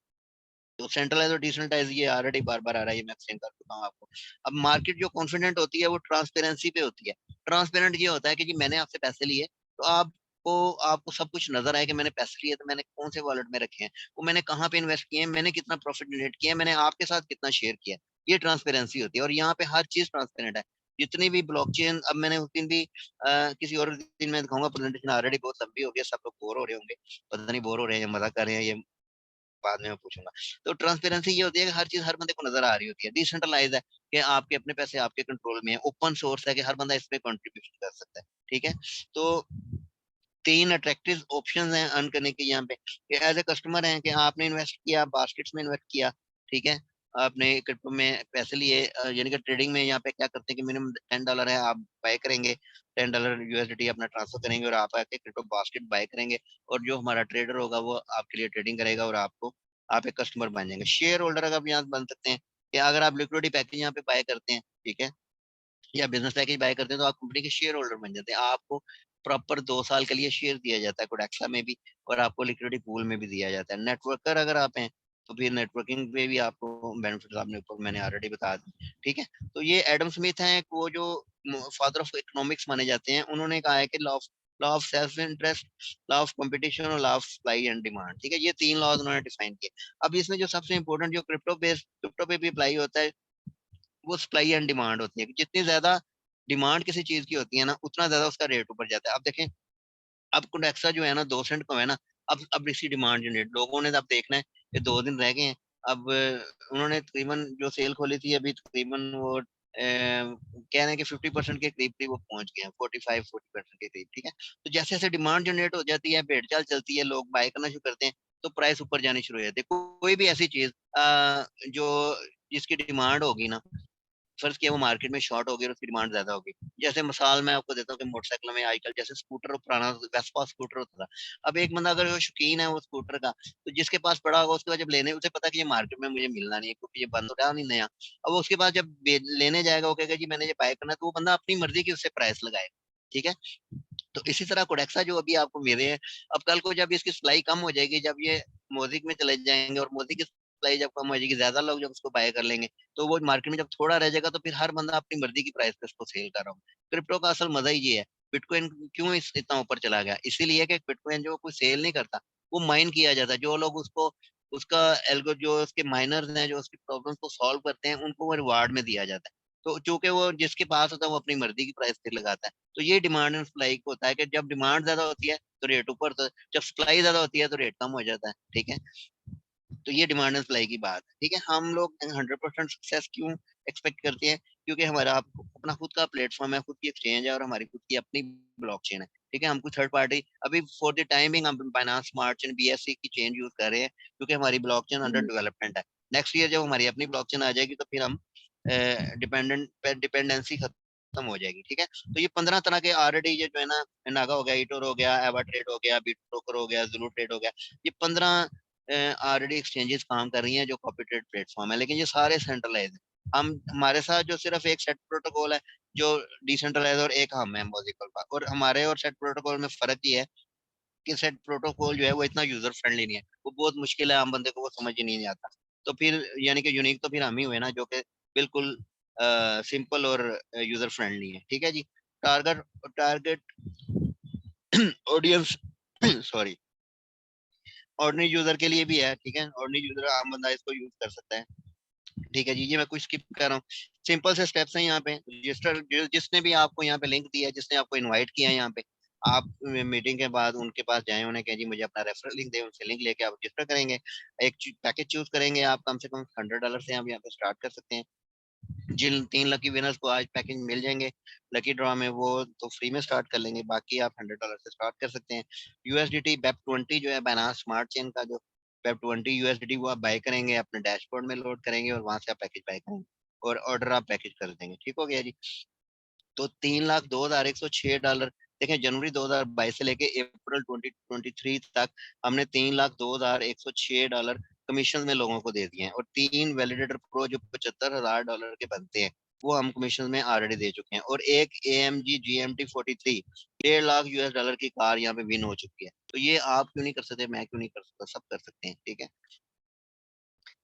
तो सेंट्रलाइज और डिसेंट्रलाइज ये ऑलरेडी बार-बार आ रहा है, ये मैं एक्सप्लेन कर चुका हूँ आपको। अब मार्केट जो कॉन्फिडेंट होती है वो ट्रांसपेरेंसी पे होती है। ट्रांसपेरेंट ये होता है कि जी मैंने आपसे पैसे लिए, तो आपको आपको सब कुछ नज़र आए कि मैंने पैसे लिए तो मैंने कौन से वॉलेट में रखे हैं, वो मैंने कहाँ पे इन्वेस्ट किए हैं, मैंने कितना प्रॉफिट जनरेट किया है, मैंने आपके साथ कितना शेयर किया है। ये ट्रांसपेरेंसी होती है और यहाँ पे हर चीज़ ट्रांसपेरेंट है। जितनी भी ब्लॉकचेन, अब मैंने उस दिन भी किसी और दिन मैं दिखाऊँगा, प्रेजेंटेशन ऑलरेडी बहुत लंबी हो गई है, सब लोग बोर हो रहे होंगे। पता नहीं बोर हो रहे हैं या मज़ाक कर रहे हैं, ये बाद में मैं पूछूँगा। तो ट्रांसपेरेंसी ये होती है कि हर चीज़ हर बंदे को नज़र आ रही होती है। डिसेंट्रलाइज़ है कि आपके अपने पैसे आपके कंट्रोल में है। ओपन सोर्स है कि हर बंदा इसमें कंट्रीब्यूशन कर सकता है। ठीक है? तो 3 अट्रैक्टिव ऑप्शंस हैं अर्न करने के यहाँ पे, कि एज़ अ कस्टमर हैं कि आपने इन्वेस्ट किया, बास्केट्स में इन्वेस्ट किया, ठीक है? आपने क्रिप्टो में पैसे लिए, यानी कि ट्रेडिंग में यहाँ पे क्या करते हैं कि मिनिमम $10 है, आप बाय करेंगे, $10 यूएसडीटी अपना ट्रांसफर करेंगे और आप आके क्रिप्टो बास्केट बाय करेंगे और जो हमारा ट्रेडर होगा वो आपके लिए ट्रेडिंग करेगा और आपको आप एक कस्टमर बन जाएँगे। शेयर होल्डर अगर आप यहाँ बन सकते हैं, कि अगर आप लिक्विडिटी पैकेज यहाँ पे बाय करते हैं, ठीक है? या बिज़नेस पैकेज बाय करते हैं तो आप कंपनी के शेयर होल्डर बन जाते हैं। आपको प्रॉपर 2 साल के लिए शेयर दिया जाता है कोडैक्सा में भी और आपको लिक्विडिटी पूल में भी दिया जाता है। नेटवर्कर अगर आप हैं, तो फिर नेटवर्किंग पे भी आपको बेनिफिट्स आपने ऊपर मैंने ऑलरेडी बता दी, ठीक है? तो ये एडम स्मिथ हैं, वो जो फादर ऑफ इकोनॉमिक्स माने जाते हैं। उन्होंने कहा है कि law of self interest, law of competition और law of supply and demand, ठीक है? ये 3 लॉज़ उन्होंने डिफाइन किए। अब इसमें जो सबसे इम्पोर्टेंट जो क्रिप्टो पे भी अप्लाई होता है, वो सप्लाई एंड डिमांड होती है कि जितनी ज़्यादा डिमांड किसी चीज़ की होती है ना, उतना ज़्यादा उसका रेट ऊपर जाता है। अब देखें, अब कोंडेक्सा जो है ना 2 सेंट का है ना, अब इसकी डिमांड जनरेट लोगों ने अब देखना है कि 2 दिन रह गए हैं। अब उन्होंने तकरीबन जो सेल खोली थी अभी तकरीबन वो कह रहे हैं कि 50% के करीब-करीब वो पहुँच गए हैं, 45-40% के करीब, ठीक है? तो जैसे-जैसे डिमांड जनरेट हो जाती है, भेड़-चाल चलती है, लोग बाय करना शुरू करते हैं, तो प्राइस ऊपर जानी शुरू हो जाती है। कोई भी ऐसी चीज़ जो जिसकी डिमांड होगी ना, फर्ज़ किया वो मार्केट में शॉर्ट हो गई और उसकी डिमांड ज़्यादा हो गई। जैसे मिसाल मैं आपको देता हूँ कि मोटरसाइकिल में आजकल जैसे स्कूटर पुराना वेस्पा स्कूटर होता था। अब एक बंदा अगर वो शौकीन है वो स्कूटर का, तो जिसके पास पड़ा होगा उसके बाद जब लेने उसे पता है कि ये मार्केट में मुझे मिलना नहीं है क्योंकि ये बंद हो रहा है नहीं नया। अब वो उसके बाद जब लेने जाएगा वो कहेगा जी मैंने ये बाय करना है, तो वो बंदा अपनी मर्ज़ी की उससे प्राइस लगाएगा। ठीक है? तो इसी तरह कोडेक्सा जो अभी आपको मिल रहे हैं, अब कल को जब इसकी सप्लाई कम हो जाएगी, जब ये म्यूज़िक में चले जाएँगे और म्यूज़िक की सप्लाई जब कम हो जाएगी, ज़्यादा लोग जब उसको बाय कर लेंगे, तो वो मार्केट में जब थोड़ा रह जाएगा, तो फिर हर बंदा अपनी मर्ज़ी की प्राइस पे उसको सेल कर रहा होगा। क्रिप्टो का असल मज़ा ही ये है। बिटकॉइन क्यों इतना ऊपर चला गया? इसीलिए कि बिटकॉइन जो कोई सेल नहीं करता, वो माइन किया जाता है। जो लोग उसको उसका एल्गो जो उसके माइनर्स हैं, जो उसकी प्रॉब्लम्स को सॉल्व करते हैं, उनको वो रिवार्ड में दिया जाता है। तो चूँकि वो जिसके पास होता है, वो अपनी मर्ज़ी की प्राइस फिर लगाता है। तो ये डिमांड एंड सप्लाई को होता है कि जब डिमांड ज़्यादा होती है, तो रेट ऊपर तो जब सप्लाई ज़्यादा होती है, तो रेट कम हो जाता है, ठीक है? तो ये डिमांड एंड सप्लाई की बात है, ठीक है? हम लोग 100% सक्सेस क्यों एक्सपेक्ट करते हैं? क्योंकि हमारा अपना खुद का प्लेटफ़ॉर्म है, खुद की एक्सचेंज है और हमारी खुद की अपनी ब्लॉकचेन है, ठीक है? हम कोई थर्ड पार्टी अभी फॉर द टाइम बिंग हम बाइनेंस स्मार्ट चेन बीएससी की चेन यूज़ कर रहे हैं, क्योंकि हमारी ब्लॉकचेन अंडर हुँ, डेवलपमेंट है। नेक्स्ट ईयर जब हमारी अपनी ब्लॉकचेन आ जाएगी, तो फिर हम डिपेंडेंसी खत्म हो जाएगी, ठीक है? तो ये 15 तरह के ऑलरेडी ये जो है ना, नागा हो गया, ईटोर हो गया, एवा ट्रेड हो गया, बिटब्रोकर हो गया, ज़ुलू ट्रेड हो गया, ये 15 ऑलरेडी एक्सचेंजेस काम कर रही हैं जो कॉपी ट्रेड प्लेटफ़ॉर्म है, लेकिन ये सारे सेंट्रलाइज़ हैं। हम हमारे साथ जो सिर्फ़ एक सेट प्रोटोकॉल है, जो डिसेंट्रलाइज़ और एक हम है मॉज़िकल का, और हमारे और सेट प्रोटोकॉल में फ़र्क ये है कि सेट प्रोटोकॉल जो है वो इतना यूज़र फ्रेंडली नहीं है। वो बहुत मुश्किल है, आम बंदे को वो समझ ही नहीं आता। तो फिर यानी कि यूनिक तो फिर हम ही हुए ना, जो कि बिल्कुल सिंपल और यूज़र फ्रेंडली है। ठीक है जी? Target target audience sorry, ordinary user के लिए भी है, ठीक है? ऑर्डिनरी यूज़र आम बंदा इसको यूज़ कर सकता है। ठीक है जी, ये मैं कुछ स्किप कर रहा हूँ। सिंपल से स्टेप्स हैं यहाँ पे। रजिस्टर जिसने भी आपको यहाँ पे लिंक दिया है, जिसने आपको इनवाइट किया है यहाँ पे, आप मीटिंग के बाद उनके पास जाएँ, उन्हें कहें जी मुझे अपना रेफरल लिंक दें, उनसे लिंक लेके आप रजिस्टर करेंगे। एक पैकेज चूज़ करेंगे, आप कम से कम $100 से आप यहाँ पे स्टार्ट कर सकते हैं। जिन 3 लकी विनर्स को आज पैकेज मिल जाएँगे, लकी ड्रॉ में, वो तो फ्री में स्टार्ट कर लेंगे, बाकी आप $100 से स्टार्ट कर सकते हैं। यूएसडीटी BEP20 जो है बाइनेंस स्मार्ट चेन का जो BEP20 यूएसडीटी वो आप बाय करेंगे, अपने डैशबोर्ड में लोड करेंगे और वहाँ से आप पैकेज बाय करेंगे। और ऑर्डर आप पैकेज कर देंगे। ठीक हो गया जी। तो $3,02,106 देखें, जनवरी 2022 से लेके अप्रैल 2023 तक हमने $3,02,106 कमीशन में लोगों को दे दिए हैं, और 3 वैलिडेटर प्रो जो $75,000 के बनते हैं वो हम कमीशन में ऑलरेडी दे चुके हैं, और एक AMG GMT 43 $1.5 लाख की कार यहाँ पे विन हो चुकी है। तो ये आप क्यों नहीं कर सकते, मैं क्यों नहीं कर सकता, सब कर सकते हैं। ठीक है।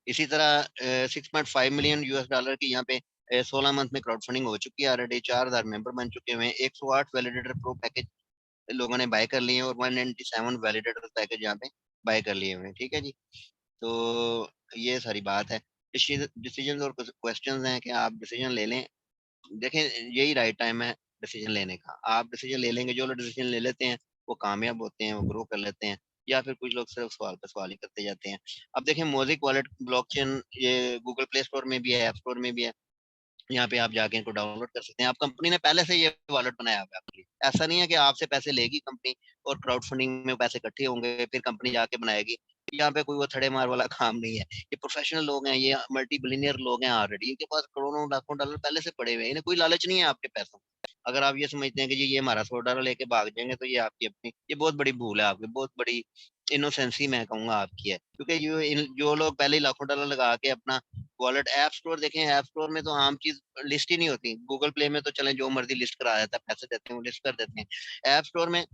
इसी तरह 6.5 मिलियन $US की यहाँ पे 16 मंथ में क्राउड फंडिंग हो चुकी है ऑलरेडी। 4,000 मेंबर बन चुके हुए हैं। 108 वैलिडेटर प्रो पैकेज लोगों ने बाय कर लिए हैं, और 197 वैलिडेटर पैकेज यहाँ पे बाय कर लिए हुए हैं। ठीक है जी। तो ये सारी बात है। डिसीजन और क्वेश्चन हैं कि आप डिसीजन ले लें। देखें, यही राइट टाइम है डिसीजन लेने का। आप डिसीजन ले लेंगे, जो लोग डिसीजन ले लेते हैं वो कामयाब होते हैं, वो ग्रो कर लेते हैं, या फिर कुछ लोग सिर्फ सवाल पे सवाल ही करते जाते हैं। अब देखें, मोज़िक वॉलेट ब्लॉकचेन ये गूगल प्ले स्टोर में भी है, ऐप स्टोर में भी है। यहाँ पे आप जाके इनको डाउनलोड कर सकते हैं। आप कंपनी ने पहले से ये वॉलेट बनाया हुआ है आपके लिए। ऐसा नहीं है कि आपसे पैसे लेगी कंपनी और क्राउड फंडिंग में पैसे इकट्ठे होंगे फिर कंपनी जाके बनाएगी। यहाँ पे कोई वो थड़े मार वाला काम नहीं है। ये प्रोफेशनल लोग हैं, ये मल्टी बिलियनियर लोग हैं ऑलरेडी। इनके पास करोड़ों लाखों डॉलर पहले से पड़े हुए हैं। इन्हें कोई लालच नहीं है आपके पैसों का। अगर आप ये समझते हैं कि जी ये हमारा $100 लेके भाग जाएंगे, तो ये आपकी अपनी, ये बहुत बड़ी भूल है आपकी, बहुत बड़ी इनोसेंसी मैं कहूंगा आपकी है। क्योंकि जो लोग पहले ही लाखों डॉलर लगा के अपना वॉलेट, ऐप स्टोर देखें, ऐप स्टोर में तो आम चीज लिस्ट ही नहीं होती। गूगल प्ले में तो चले जो मर्जी लिस्ट करा देता है, पैसे देते हैं वो लिस्ट कर देते हैं। ऐप स्टोर में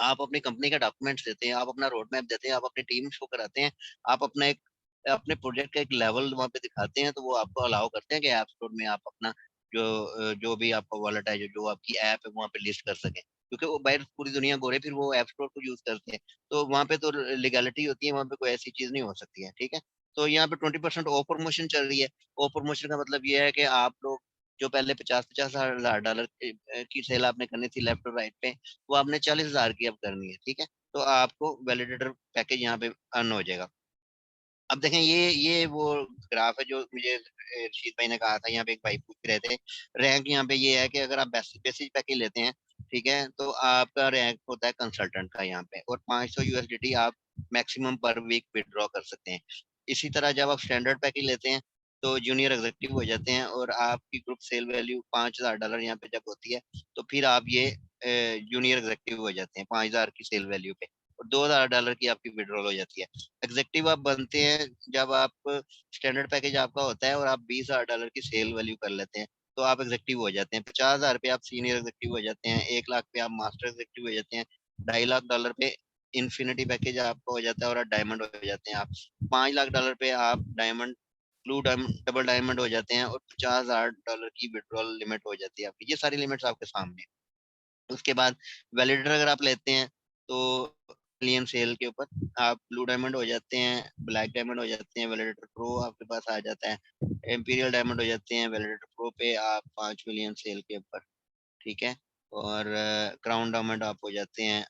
आप अपनी कंपनी का डॉक्यूमेंट्स देते हैं, आप अपना रोड मैप देते हैं, आप अपनी टीम शो कराते हैं, आप अपना एक अपने प्रोजेक्ट का एक लेवल वहाँ पे दिखाते हैं, तो वो आपको अलाउ करते हैं कि ऐप स्टोर में आप अपना जो भी आपका वॉलेट है, जो आपकी ऐप है वहाँ पे लिस्ट कर सकें। क्योंकि वो बाहर पूरी दुनिया गोरे फिर वो ऐप स्टोर को यूज करते हैं, तो वहाँ पे तो लीगैलिटी होती है, वहाँ पे कोई ऐसी चीज नहीं हो सकती है। ठीक है। तो यहाँ पे 20% ऑफ प्रमोशन चल रही है। ऑफ प्रमोशन का मतलब ये है कि आप लोग जो पहले 50-50 हजार डॉलर की सेल आपने करनी थी लेफ्ट और राइट पे, वो आपने 40,000 की अब करनी है। ठीक है। तो आपको वैलिडेटर पैकेज यहाँ पे अर्न हो जाएगा। अब देखें, ये वो ग्राफ है जो मुझे रशीद भाई ने कहा था। यहाँ पे एक भाई पूछ रहे थे रैंक। यहाँ पे ये है कि अगर आप बेसिक पैकेज लेते हैं, ठीक है, तो आपका रैंक होता है कंसल्टेंट का यहाँ पे, और 500 USDT आप मैक्सिमम पर वीक विड्रॉ कर सकते हैं। इसी तरह जब आप स्टैंडर्ड पैकेज लेते हैं तो जूनियर एग्जीक्यूटिव हो जाते हैं, और आपकी ग्रुप सेल वैल्यू $5,000 यहाँ पे जब होती है, तो फिर आप ये जूनियर एग्जीक्यूटिव हो जाते हैं 5,000 की सेल वैल्यू पे, और $2,000 की आपकी विड्रॉल हो जाती है। एग्जेक्टिव आप बनते हैं जब आप स्टैंडर्ड पैकेज आपका होता है और आप $20,000 की सेल वैल्यू कर लेते हैं, तो आप एग्जेक्टिव हो जाते हैं। 50,000 पे आप सीनियर एग्जेक्टिव हो जाते हैं। 1 लाख पे आप मास्टर एग्जेक्टिव हो जाते हैं। $2.5 लाख पे इन्फिनिटी पैकेज आपका हो जाता है और आप डायमंड हो जाते हैं। आप $5 लाख पे आप diamond, blue diamond, double diamond हो जाते हैं, और $50,000 की विड्रॉल लिमिट हो जाती है आपकी। ये सारी लिमिट्स आपके सामने हैं। उसके बाद वैलिडेटर अगर आप लेते हैं तो मिलियन सेल के ऊपर आप ब्लू डायमंड हो जाते हैं, ब्लैक डायमंड हो जाते हैं, वैलिडेटर प्रो आपके पास आ जाता है, इंपीरियल डायमंड हो जाते हैं। वैलिडेटर प्रो पे आप 5 मिलियन सेल के ऊपर, ठीक है, और क्राउन डायमंड आप हो जाते हैं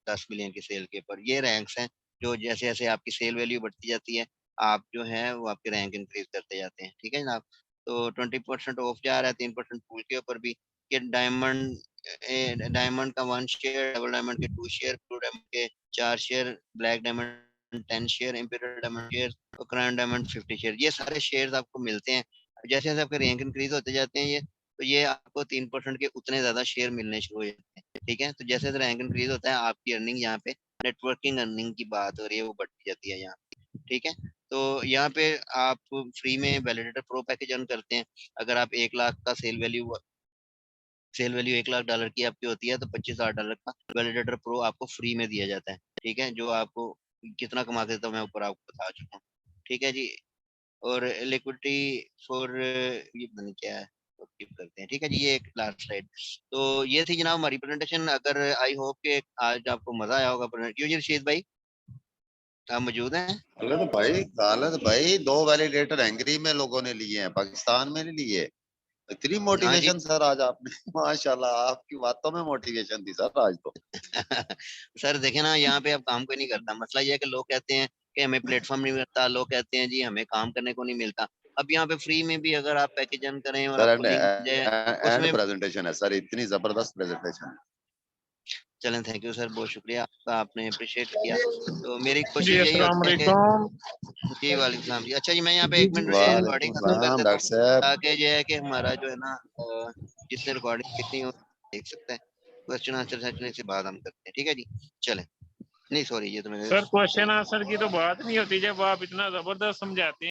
10 मिलियन की सेल के ऊपर। ये रैंक्स हैं जो जैसे जैसे आपकी सेल वैल्यू बढ़ती जाती है, आप जो है वो आपके रैंक इंक्रीज करते जाते हैं। ठीक है जनाब। तो 20% ऑफ जा रहा है, 3% पूल के ऊपर भी। कि डायमंड का 1 शेयर, डबल डायमंड के 2 शेयर, ब्लू डायमंड के 4 share, black diamond 10 share, imperial diamond share, और क्राउन डायमंड 50 शेयर। ये सारे शेयर्स आपको मिलते हैं जैसे जैसे आपके रैंक इंक्रीज होते जाते हैं। ये तो ये आपको 3% के उतने ज्यादा शेयर मिलने शुरू हो जाते हैं। ठीक है। तो जैसे जैसे रैंक इंक्रीज होता है आपकी अर्निंग यहाँ पे, नेटवर्किंग अर्निंग की बात हो रही है, वो बढ़ती जाती है यहाँ पे। ठीक है। तो यहाँ पे आप फ्री में वैलिडेटर प्रो पैकेज अर्न करते हैं। अगर आप 1 लाख का सेल वैल्यू $1 लाख की आपकी होती है, तो $25,000 का वैलिडेटर प्रो आपको फ्री में दिया जाता है। ठीक है। जो आपको कितना कमा के देता हूँ मैं ऊपर आपको बता चुका हूँ। ठीक है जी। और लिक्विडिटी फॉर ये पता नहीं क्या है, तो skip करते हैं। ठीक है जी। ये एक लास्ट स्लाइड। तो ये थी जनाब हमारी प्रेजेंटेशन। अगर आई होप कि आज आपको मजा आया होगा। क्यों जी रशीद भाई, आप मौजूद हैं? गलत भाई 2 वैलिडेटर हंगरी में लोगों ने लिए हैं, पाकिस्तान में नहीं लिए। इतनी हाँ जी। मोटिवेशन सर आज आपने माशाल्लाह, आपकी बातों में मोटिवेशन थी सर आज तो। सर देखे ना, यहाँ पे अब काम कोई नहीं करता। मसला ये है कि लोग कहते हैं कि हमें प्लेटफॉर्म नहीं मिलता, लोग कहते हैं जी हमें काम करने को नहीं मिलता। अब यहाँ पे फ्री में भी अगर आप पैकेज अर्न करें और सर आपको एंड लिंक मिल जाए एंड उसमें, प्रेजेंटेशन है सर, इतनी जबरदस्त प्रेजेंटेशन। चलें, थैंक यू सर, बहुत शुक्रिया आपका, आपने अप्रिशिएट किया। तो मेरी जी कोशिश यही अस्सलाम होती है कि वालेकुम। जी, वालेकुम सलाम जी। अच्छा जी, मैं यहाँ पे जी 1 जी मिनट अस्सलाम रिकॉर्डिंग वालेकुम खत्म कर सलाम देता डॉक्टर हूँ, साहब। ताकि जो है कि हमारा जो है ना जिसने रिकॉर्डिंग कितनी हो देख सकता है। क्वेश्चन आंसर सेशन से बाद हम करते हैं, ठीक है जी? चलें। नहीं सॉरी, ये तो मेरे सर क्वेश्चन आंसर की तो बात नहीं होती जब आप इतना जबरदस्त समझाते हैं।